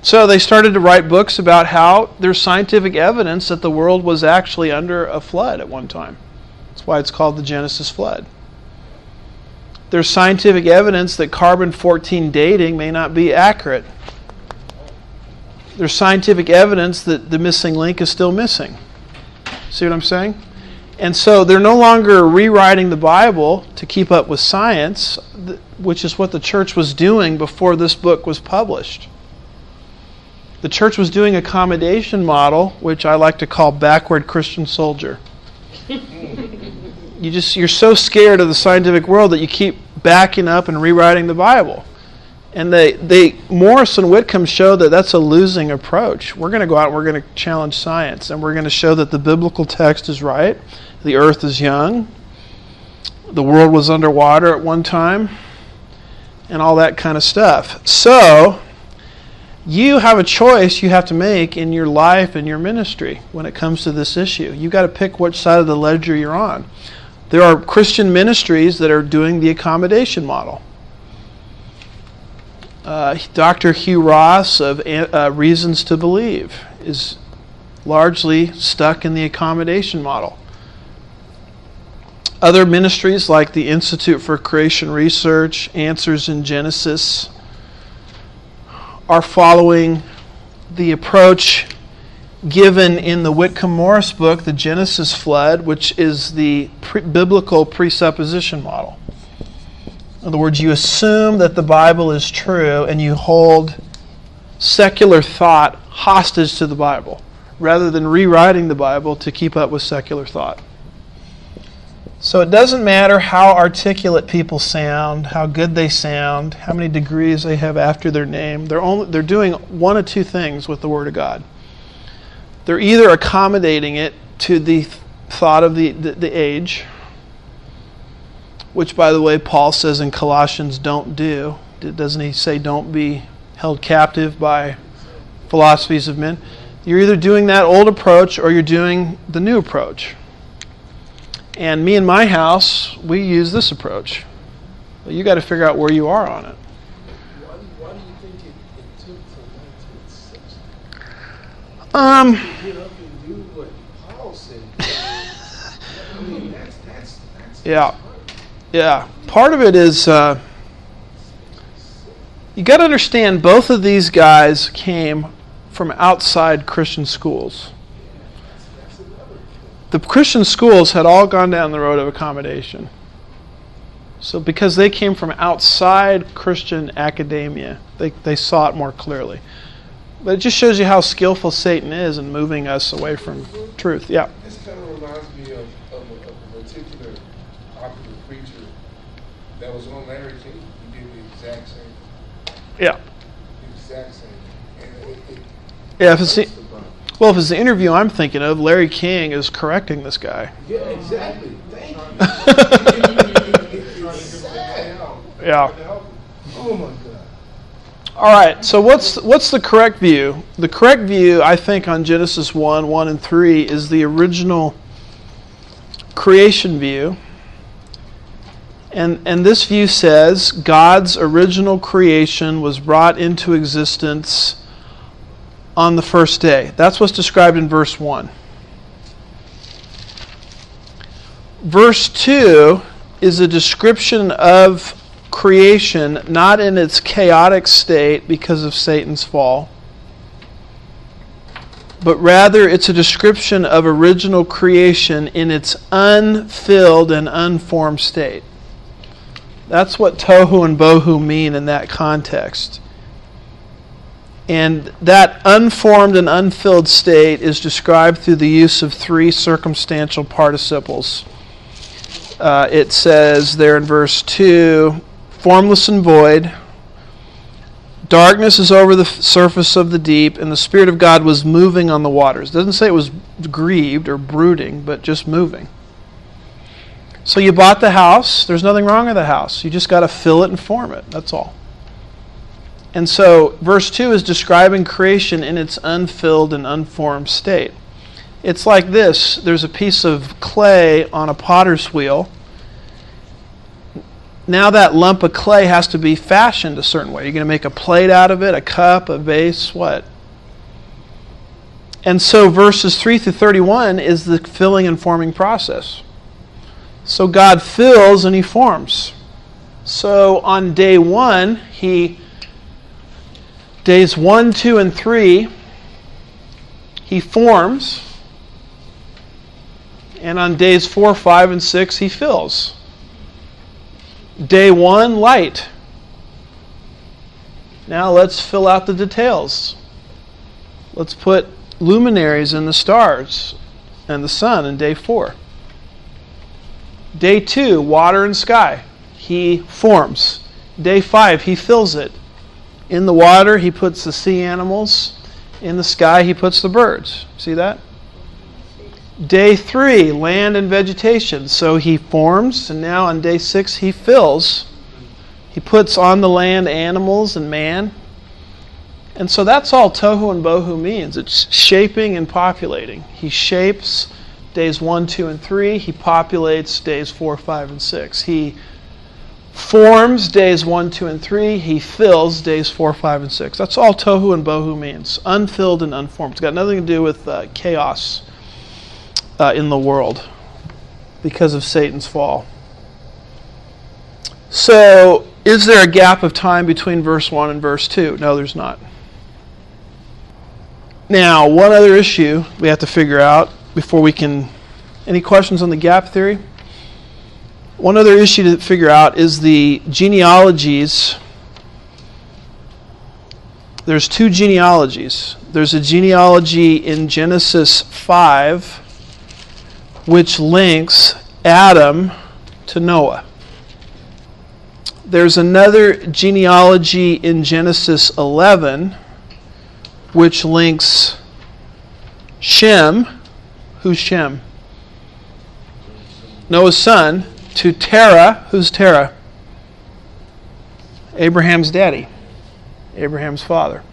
So they started to write books about how there's scientific evidence that the world was actually under a flood at one time. That's why it's called the Genesis flood. There's scientific evidence that carbon-14 dating may not be accurate. There's scientific evidence that the missing link is still missing. See what I'm saying? And so they're no longer rewriting the Bible to keep up with science, which is what the church was doing before this book was published. The church was doing a accommodation model, which I like to call backward Christian soldier. You're so scared of the scientific world that you keep backing up and rewriting the Bible. And Morris and Whitcomb show that that's a losing approach. We're going to go out and we're going to challenge science, and we're going to show that the biblical text is right. The earth is young. The world was underwater at one time, and all that kind of stuff. So, you have a choice you have to make in your life and your ministry when it comes to this issue. You've got to pick which side of the ledger you're on. There are Christian ministries that are doing the accommodation model. Dr. Hugh Ross of Reasons to Believe is largely stuck in the accommodation model. Other ministries like the Institute for Creation Research, Answers in Genesis, are following the approach given in the Whitcomb Morris book, The Genesis Flood, which is the biblical presupposition model. In other words, you assume that the Bible is true and you hold secular thought hostage to the Bible rather than rewriting the Bible to keep up with secular thought. So it doesn't matter how articulate people sound, how good they sound, how many degrees they have after their name. They're doing one of two things with the Word of God. They're either accommodating it to the thought of the age, which, by the way, Paul says in Colossians, don't do. Doesn't he say don't be held captive by philosophies of men? You're either doing that old approach or you're doing the new approach. And me and my house, we use this approach. But you got to figure out where you are on it. Why do you think it took till 1960? Get up and do what Paul said. I mean, that's Yeah. Part of it is you got to understand both of these guys came from outside Christian schools. The Christian schools had all gone down the road of accommodation. So because they came from outside Christian academia, they saw it more clearly. But it just shows you how skillful Satan is in moving us away from truth. Yeah. This kind of reminds me of a particular popular preacher that was on Larry King. He did the exact same thing. Yeah. The exact same thing. Yeah, if it's the interview I'm thinking of, Larry King is correcting this guy. Yeah, exactly. Thank you. Yeah. Oh my God. All right, so what's the correct view? The correct view, I think, on Genesis 1 and 3 is the original creation view. And this view says God's original creation was brought into existence on the first day. That's what's described in verse 1. Verse 2 is a description of creation, not in its chaotic state because of Satan's fall, but rather it's a description of original creation in its unfilled and unformed state. That's what tohu and bohu mean in that context. And that unformed and unfilled state is described through the use of three circumstantial participles. It says there in verse 2, formless and void, darkness is over the surface of the deep, and the Spirit of God was moving on the waters. It doesn't say it was grieved or brooding, but just moving. So you bought the house. There's nothing wrong with the house. You just got to fill it and form it. That's all. And so verse 2 is describing creation in its unfilled and unformed state. It's like this. There's a piece of clay on a potter's wheel. Now that lump of clay has to be fashioned a certain way. You're going to make a plate out of it, a cup, a vase, what? And so verses 3 through 31 is the filling and forming process. So God fills and He forms. So on day 1, days 1, 2, and 3, He forms. And on days 4, 5, and 6, He fills. Day 1, light. Now let's fill out the details. Let's put luminaries in the stars and the sun in day 4. Day 2, water and sky. He forms. Day 5, He fills it. In the water, He puts the sea animals. In the sky, He puts the birds. See that? Day 3, land and vegetation. So He forms, and now on day 6, He fills. He puts on the land animals and man. And so that's all tohu and bohu means. It's shaping and populating. He shapes days 1, 2, and 3. He populates days 4, 5, and 6. He forms days 1, 2, and 3. He fills days 4, 5, and 6. That's all tohu and bohu means. Unfilled and unformed. It's got nothing to do with chaos in the world because of Satan's fall. So, is there a gap of time between verse 1 and verse 2? No, there's not. Now, one other issue we have to figure out before we can... Any questions on the gap theory? One other issue to figure out is the genealogies. There's 2 genealogies. There's a genealogy in Genesis 5, which links Adam to Noah. There's another genealogy in Genesis 11, which links Shem. Who's Shem? Noah's son. To Terah. Who's Terah? Abraham's daddy. Abraham's father.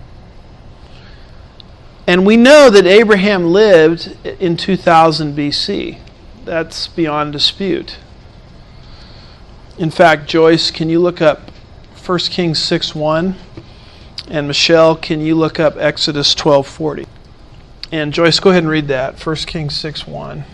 And we know that Abraham lived in 2000 BC. That's beyond dispute. In fact, Joyce, can you look up 1 Kings 6:1? And Michelle, can you look up Exodus 12:40? And Joyce, go ahead and read that. 1 Kings 6:1.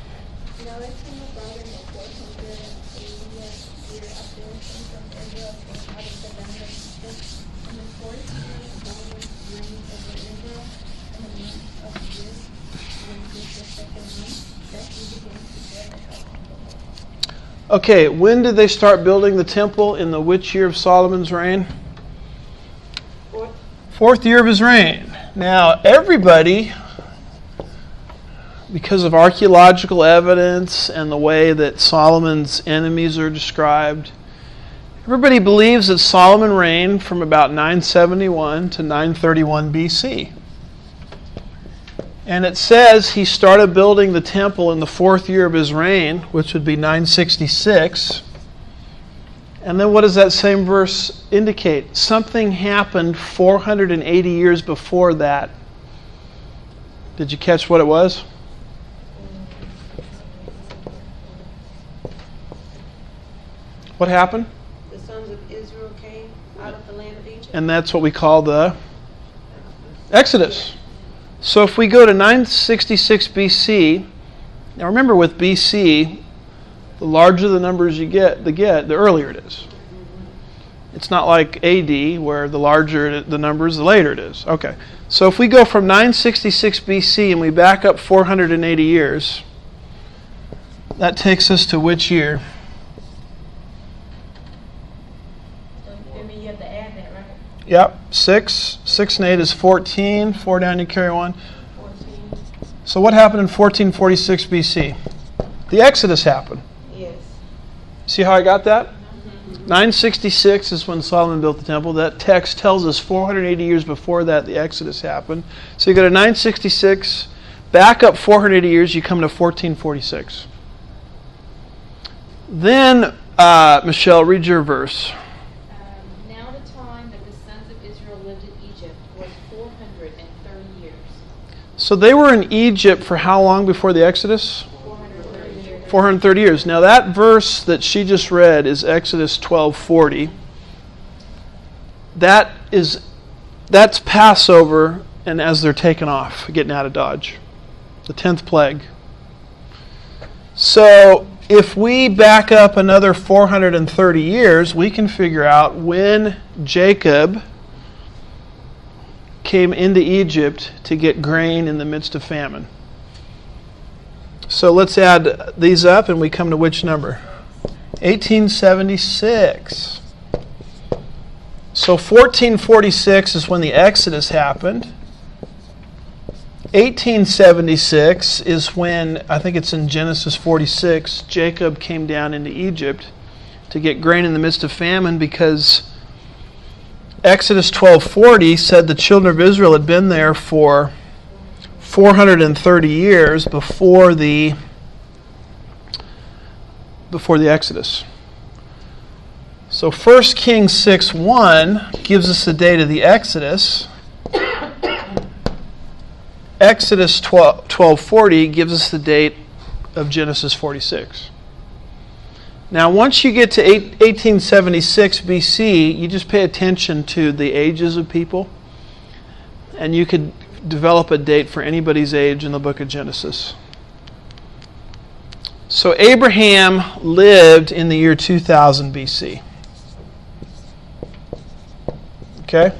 Okay, when did they start building the temple? In the which year of Solomon's reign? Fourth year of his reign. Now, everybody, because of archaeological evidence and the way that Solomon's enemies are described, everybody believes that Solomon reigned from about 971 to 931 BC. And it says he started building the temple in the 4th year of his reign, which would be 966. And then what does that same verse indicate? Something happened 480 years before that. Did you catch what it was? What happened? The sons of Israel came out of the land of Egypt. And that's what we call the Exodus. So if we go to 966 BC, now remember with BC, the larger the numbers you get, the earlier it is. It's not like AD, where the larger the numbers, the later it is. Okay. So if we go from 966 BC and we back up 480 years, that takes us to which year? I mean, you have to add that, right? Yep. 6 and 8 is 14. 4 down, you carry 1. 14. So what happened in 1446 BC? The Exodus happened. Yes. See how I got that? 966 is when Solomon built the temple. That text tells us 480 years before that the Exodus happened. So you go to 966, back up 480 years, you come to 1446. Then, Michelle, read your verse. Now the time that the sons of Israel lived in Egypt was 430 years. So they were in Egypt for how long before the Exodus? 430 years. 430 years. Now that verse that she just read is Exodus 12:40. That's Passover, and as they're taken off, getting out of Dodge, the 10th plague. So if we back up another 430 years, we can figure out when Jacob came into Egypt to get grain in the midst of famine. So let's add these up and we come to which number? 1876. So 1446 is when the Exodus happened. 1876 is when, I think it's in Genesis 46, Jacob came down into Egypt to get grain in the midst of famine, because Exodus 12:40 said the children of Israel had been there for 430 years before the Exodus. So 1 Kings 6:1 gives us the date of the Exodus. Exodus 12:40 gives us the date of Genesis 46. Now, once you get to 1876 BC, you just pay attention to the ages of people, and you could develop a date for anybody's age in the book of Genesis. So Abraham lived in the year 2000 BC. Okay?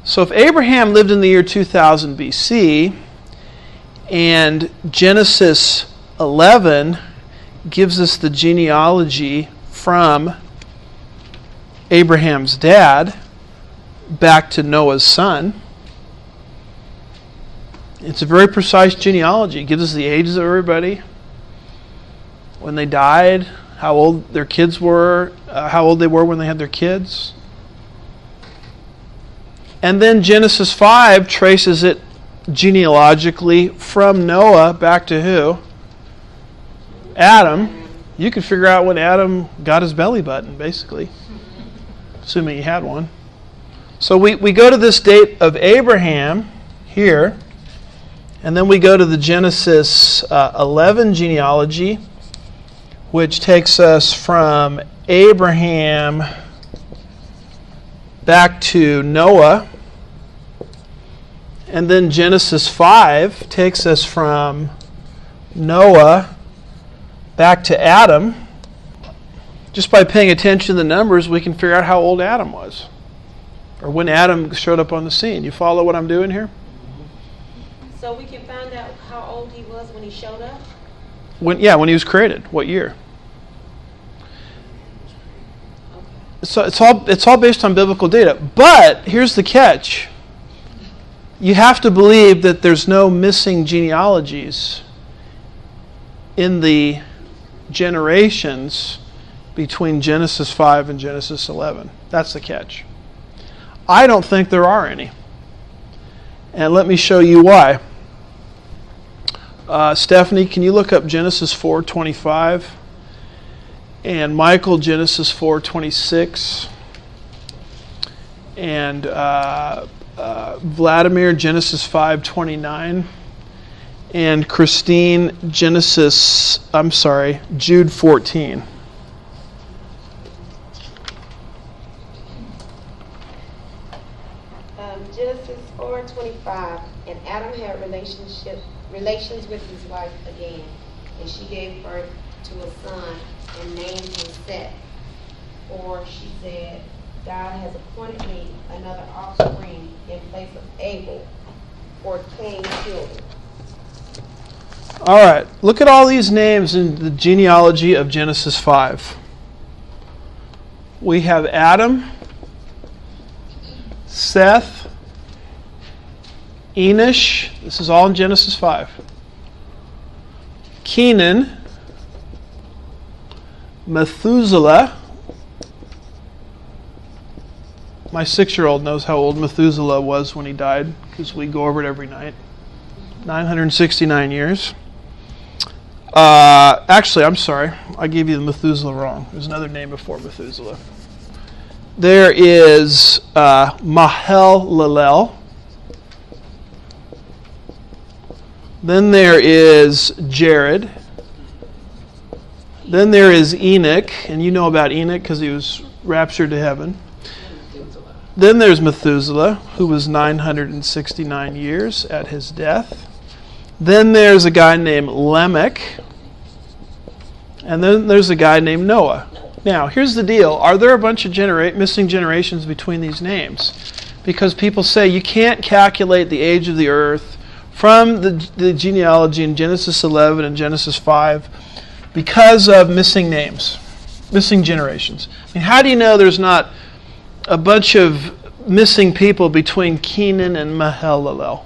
So if Abraham lived in the year 2000 BC, and Genesis 11 gives us the genealogy from Abraham's dad back to Noah's son, it's a very precise genealogy. It gives us the ages of everybody, when they died, how old their kids were, how old they were when they had their kids. And then Genesis 5 traces it genealogically from Noah back to who? Adam. You can figure out when Adam got his belly button, basically, assuming he had one. So we go to this date of Abraham here, and then we go to the Genesis 11 genealogy, which takes us from Abraham back to Noah. And then Genesis 5 takes us from Noah back to Adam. Just by paying attention to the numbers, we can figure out how old Adam was, or when Adam showed up on the scene. You follow what I'm doing here? So we can find out how old he was when he showed up? When he was created. What year? So it's all based on biblical data. But here's the catch. You have to believe that there's no missing genealogies in the generations between Genesis 5 and Genesis 11. That's the catch. I don't think there are any. And let me show you why. Stephanie, can you look up Genesis 4:25? and Michael, Genesis 4:26, and Vladimir, Genesis 5:29, and Christine, Jude 14. Genesis 4:25, and Adam had relations with his wife again, and she gave birth to a son and named him Seth. For she said, God has appointed me another offspring in place of Abel, for Cain killed him. All right, look at all these names in the genealogy of Genesis 5. We have Adam, Seth, Enosh, this is all in Genesis 5. Kenan, Methuselah. My 6-year-old knows how old Methuselah was when he died, because we go over it every night. 969 years. Actually, I'm sorry. I gave you the Methuselah wrong. There's another name before Methuselah. There is Mahalalel. Then there is Jared. Then there is Enoch, and you know about Enoch because he was raptured to heaven. Then there's Methuselah, who was 969 years at his death. Then there's a guy named Lamech. And then there's a guy named Noah. Now, here's the deal. Are there a bunch of missing generations between these names? Because people say you can't calculate the age of the earth from the genealogy in Genesis 11 and Genesis 5 because of missing names, missing generations. I mean, how do you know there's not a bunch of missing people between Kenan and Mahalalel?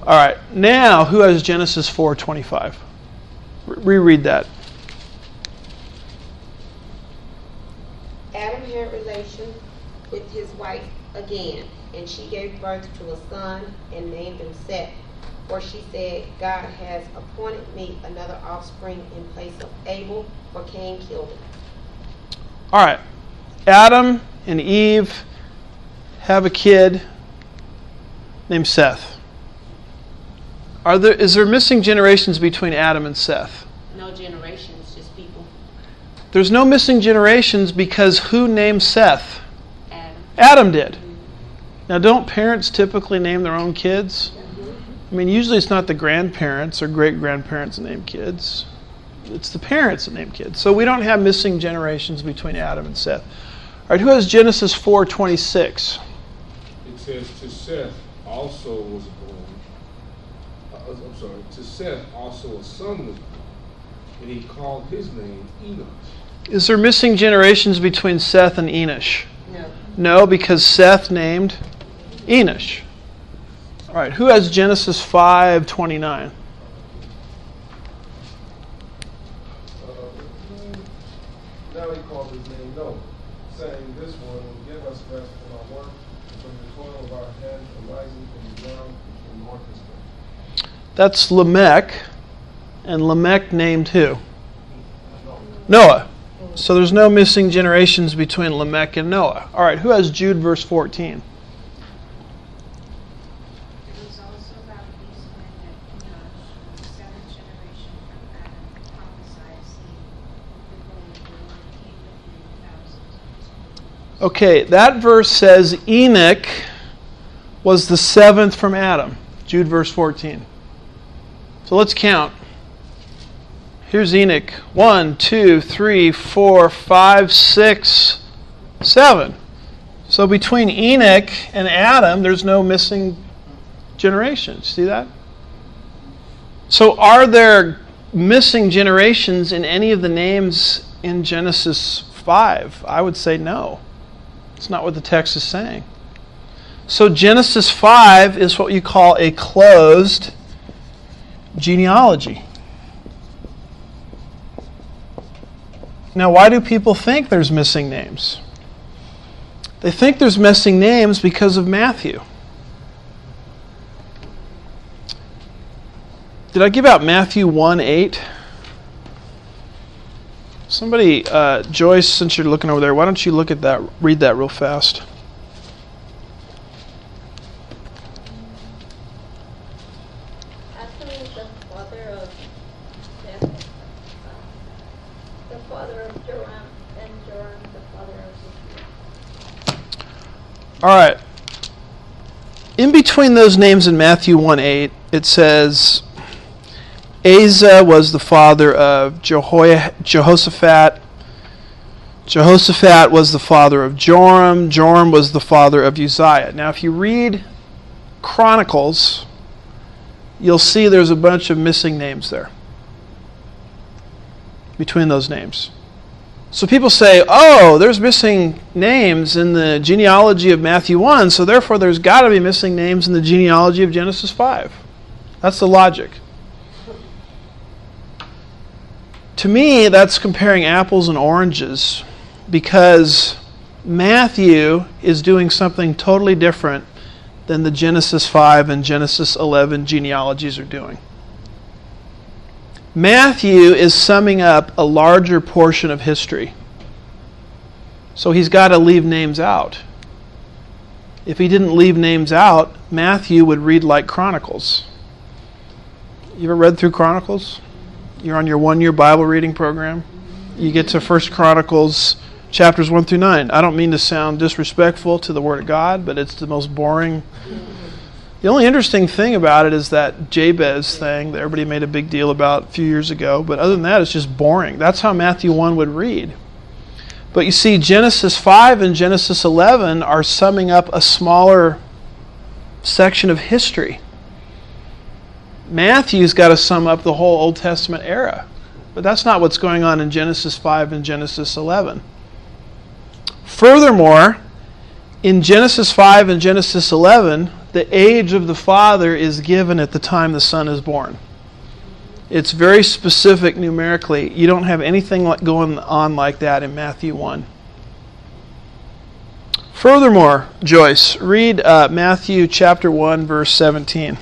All right, now who has Genesis 4:25? Reread that. Adam had relation with his wife again, and she gave birth to a son and named him Seth. For she said, God has appointed me another offspring in place of Abel, for Cain killed him. All right, Adam and Eve have a kid named Seth. Is there missing generations between Adam and Seth? No generations, just people. There's no missing generations because who named Seth? Adam. Adam did. Now, don't parents typically name their own kids? I mean, usually it's not the grandparents or great-grandparents that name kids. It's the parents that name kids. So we don't have missing generations between Adam and Seth. All right, who has Genesis 4:26? It says, to Seth also was born. To Seth also a son was born, and he called his name Enosh. Is there missing generations between Seth and Enosh? No. No, because Seth named Enosh. All right, who has Genesis 5:29? Now he called his name Noah, saying, this one will give us rest from our work, and from the toil of our hands arising from the ground and north is good. That's Lamech, and Lamech named who? Noah. So there's no missing generations between Lamech and Noah. All right, who has Jude verse 14? It was also about these men that Enosh, the seventh generation from Adam, prophesied, saying, behold, the Lord came with you thousands. Okay, that verse says Enoch was the seventh from Adam. Jude verse 14. So let's count. Here's Enoch. 1, 2, 3, 4, 5, 6, 7. So between Enoch and Adam, there's no missing generations. See that? So are there missing generations in any of the names in Genesis 5? I would say no. It's not what the text is saying. So Genesis 5 is what you call a closed genealogy. Now, why do people think there's missing names? They think there's missing names because of Matthew. Did I give out Matthew 1:8? Somebody, Joyce, since you're looking over there, why don't you look at that, read that real fast. Actually, the father of Joram, and Joram the father of Uzziah. All right. In between those names in Matthew 1:8, it says Asa was the father of Jehoshaphat. Jehoshaphat was the father of Joram. Joram was the father of Uzziah. Now, if you read Chronicles, you'll see there's a bunch of missing names there between those names. So people say, oh, there's missing names in the genealogy of Matthew 1, so therefore there's got to be missing names in the genealogy of Genesis 5. That's the logic. To me, that's comparing apples and oranges, because Matthew is doing something totally different than the Genesis 5 and Genesis 11 genealogies are doing. Matthew is summing up a larger portion of history. So he's got to leave names out. If he didn't leave names out, Matthew would read like Chronicles. You ever read through Chronicles? You're on your one-year Bible reading program. You get to 1 Chronicles chapters 1 through 9. I don't mean to sound disrespectful to the Word of God, but it's the most boring. The only interesting thing about it is that Jabez thing that everybody made a big deal about a few years ago. But other than that, it's just boring. That's how Matthew 1 would read. But you see, Genesis 5 and Genesis 11 are summing up a smaller section of history. Matthew's got to sum up the whole Old Testament era. But that's not what's going on in Genesis 5 and Genesis 11. Furthermore, in Genesis 5 and Genesis 11, the age of the father is given at the time the son is born. It's very specific numerically. You don't have anything going on like that in Matthew 1. Furthermore, Joyce, read Matthew chapter 1, verse 17.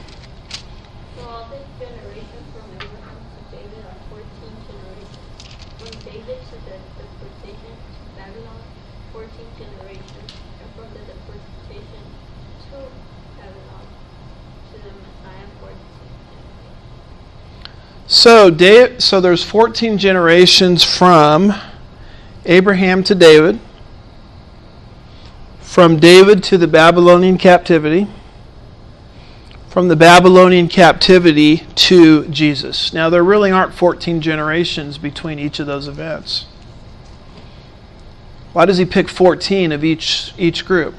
So all the generations from Abraham to David are 14 generations. From David to the deportation to Babylon, 14 generations. And from the deportation to Babylon to the Messiah, 14 generations. So there's 14 generations from Abraham to David, from David to the Babylonian captivity, from the Babylonian captivity to Jesus. Now, there really aren't 14 generations between each of those events. Why does he pick 14 of each group?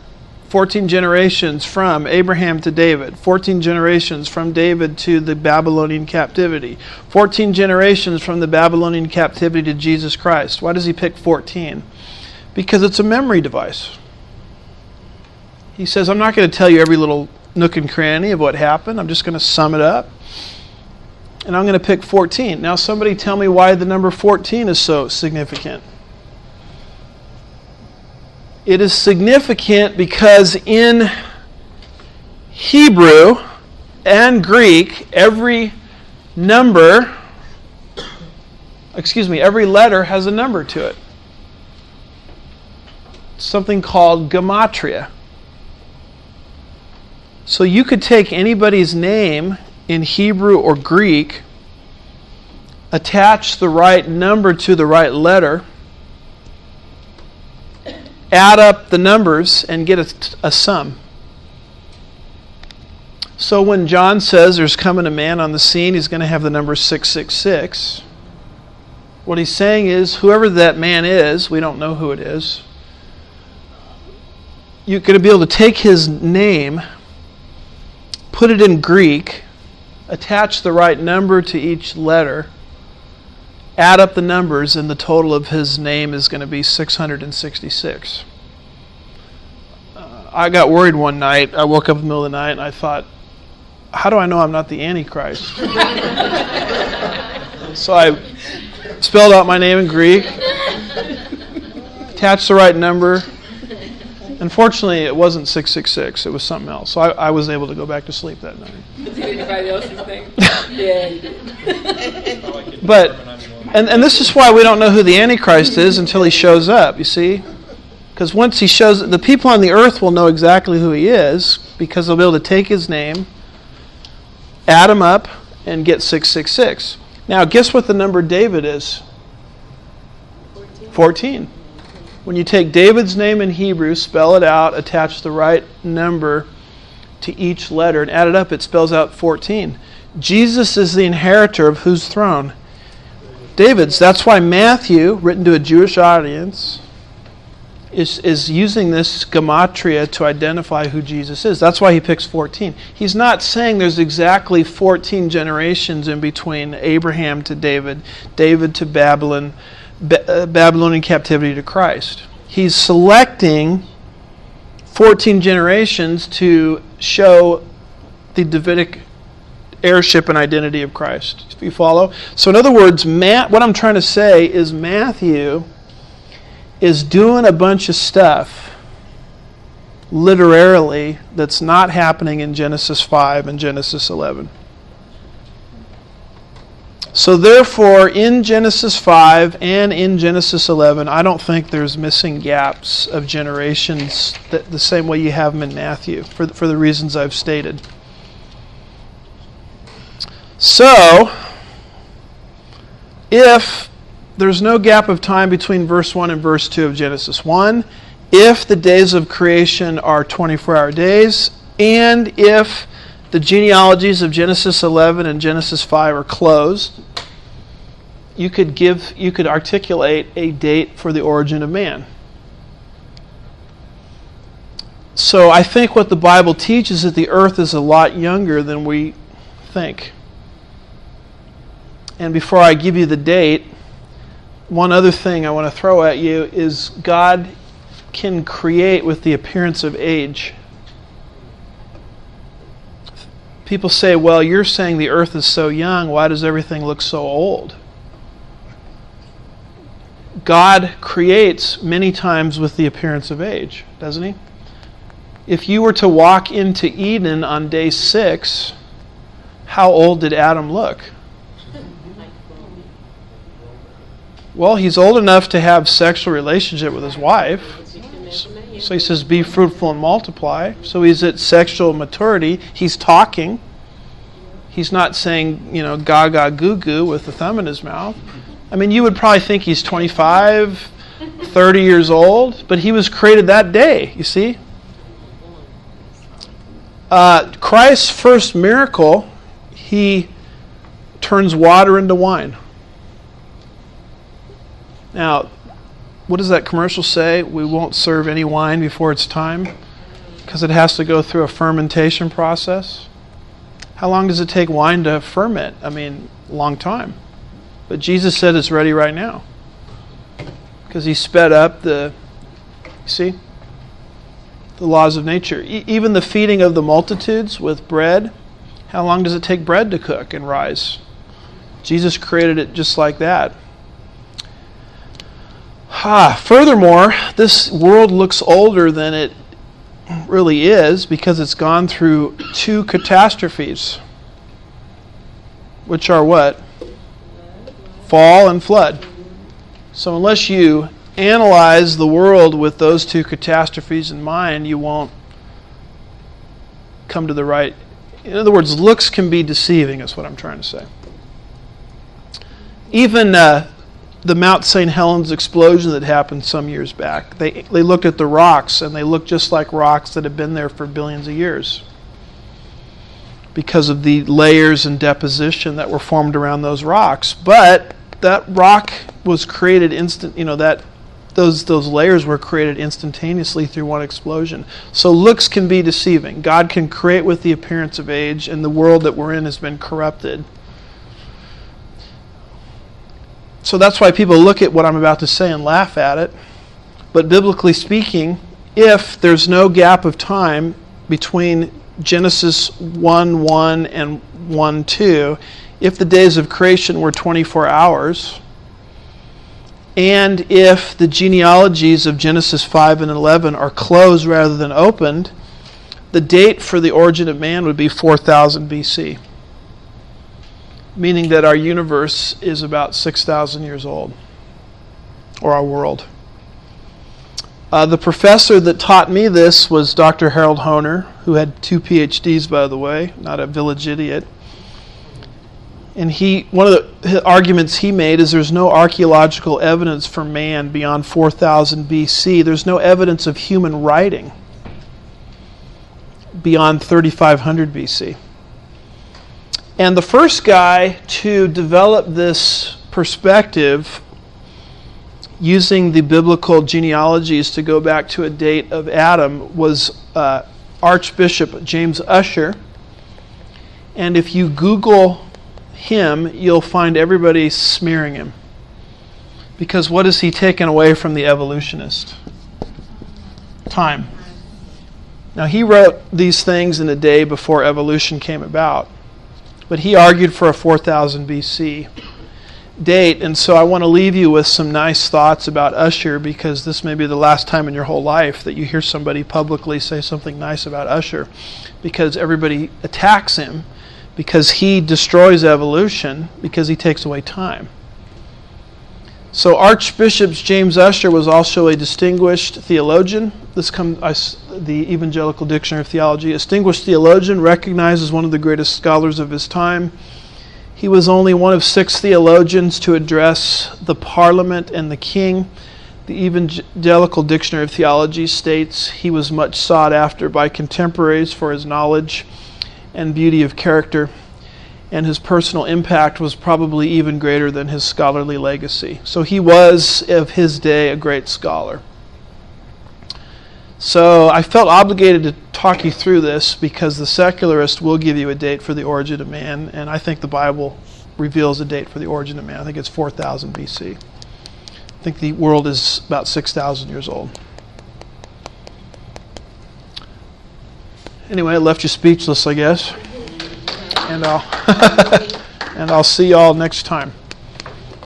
14 generations from Abraham to David, 14 generations from David to the Babylonian captivity, 14 generations from the Babylonian captivity to Jesus Christ. Why does he pick 14? Because it's a memory device. He says, I'm not going to tell you every little nook and cranny of what happened. I'm just going to sum it up. And I'm going to pick 14. Now somebody tell me why the number 14 is so significant. It is significant because in Hebrew and Greek, every letter has a number to it. Something called gematria. So you could take anybody's name in Hebrew or Greek, attach the right number to the right letter, add up the numbers, and get a sum. So when John says there's coming a man on the scene, he's going to have the number 666. What he's saying is, whoever that man is, we don't know who it is, you're going to be able to take his name, put it in Greek, attach the right number to each letter, add up the numbers, and the total of his name is going to be 666. I got worried one night. I woke up in the middle of the night and I thought, how do I know I'm not the Antichrist? So I spelled out my name in Greek, attached the right number, Unfortunately, it wasn't 666. It was something else. So I was able to go back to sleep that night. Did anybody else's thing? Yeah, you did. But, and this is why we don't know who the Antichrist is until he shows up, you see? Because once he shows, the people on the earth will know exactly who he is, because they'll be able to take his name, add him up, and get 666. Now, guess what the number David is? 14. When you take David's name in Hebrew, spell it out, attach the right number to each letter, and add it up, it spells out 14. Jesus is the inheritor of whose throne? David's. That's why Matthew, written to a Jewish audience, is using this gematria to identify who Jesus is. That's why he picks 14. He's not saying there's exactly 14 generations in between Abraham to David, David to Babylon, Babylonian captivity to Christ. He's selecting 14 generations to show the Davidic heirship and identity of Christ. If you follow? So in other words, what I'm trying to say is Matthew is doing a bunch of stuff literarily that's not happening in Genesis 5 and Genesis 11. So therefore, in Genesis 5 and in Genesis 11, I don't think there's missing gaps of generations the same way you have them in Matthew, for the reasons I've stated. So, if there's no gap of time between verse 1 and verse 2 of Genesis 1, if the days of creation are 24-hour days, and if the genealogies of Genesis 11 and Genesis 5 are closed, you could articulate a date for the origin of man. So I think what the Bible teaches is that the earth is a lot younger than we think. And before I give you the date, one other thing I want to throw at you is God can create with the appearance of age. People say, well, you're saying the earth is so young, why does everything look so old? God creates many times with the appearance of age, doesn't he? If you were to walk into Eden on day 6, how old did Adam look? Well, he's old enough to have sexual relationship with his wife. So he says, be fruitful and multiply. So he's at sexual maturity. He's talking. He's not saying, gaga goo goo with the thumb in his mouth. I mean, you would probably think he's 25, 30 years old, but he was created that day, you see? Christ's first miracle, he turns water into wine. Now, what does that commercial say? We won't serve any wine before it's time because it has to go through a fermentation process. How long does it take wine to ferment? I mean, a long time. But Jesus said it's ready right now because he sped up the laws of nature. Even the feeding of the multitudes with bread, how long does it take bread to cook and rise? Jesus created it just like that. Furthermore, this world looks older than it really is because it's gone through 2 catastrophes, which are what? Fall and flood. So unless you analyze the world with those 2 catastrophes in mind, you won't come to the right. In other words, looks can be deceiving, is what I'm trying to say. Even the Mount St. Helens explosion that happened some years back, they looked at the rocks, and they looked just like rocks that had been there for billions of years because of the layers and deposition that were formed around those rocks. But that rock was created those layers were created instantaneously through one explosion. So looks can be deceiving. God can create with the appearance of age, and the world that we're in has been corrupted. So that's why people look at what I'm about to say and laugh at it. But biblically speaking, if there's no gap of time between Genesis 1:1 and 1:2, if the days of creation were 24 hours, And if the genealogies of Genesis 5 and 11 are closed rather than opened, the date for the origin of man would be 4000 BC, meaning that our universe is about 6,000 years old, or our world. The professor that taught me this was Dr. Harold Honer, who had 2 PhDs, by the way, not a village idiot. And one of the arguments he made is there's no archaeological evidence for man beyond 4000 BC. There's no evidence of human writing beyond 3500 BC. And the first guy to develop this perspective using the biblical genealogies to go back to a date of Adam was Archbishop James Ussher. And if you Google him, you'll find everybody smearing him. Because what has he taken away from the evolutionist? Time. Now, he wrote these things in a day before evolution came about. But he argued for a 4000 BC date, and so I want to leave you with some nice thoughts about Ussher, because this may be the last time in your whole life that you hear somebody publicly say something nice about Ussher, because everybody attacks him, because he destroys evolution, because he takes away time. So Archbishop James Ussher was also a distinguished theologian. This comes the Evangelical Dictionary of Theology. A distinguished theologian, recognized as one of the greatest scholars of his time. He was only one of 6 theologians to address the Parliament and the King. The Evangelical Dictionary of Theology states he was much sought after by contemporaries for his knowledge and beauty of character, and his personal impact was probably even greater than his scholarly legacy. So he was, of his day, a great scholar. So I felt obligated to talk you through this, because the secularist will give you a date for the origin of man, and I think the Bible reveals a date for the origin of man. I think it's 4000 BC. I think the world is about 6,000 years old. Anyway, I left you speechless, I guess. And I'll see y'all next time.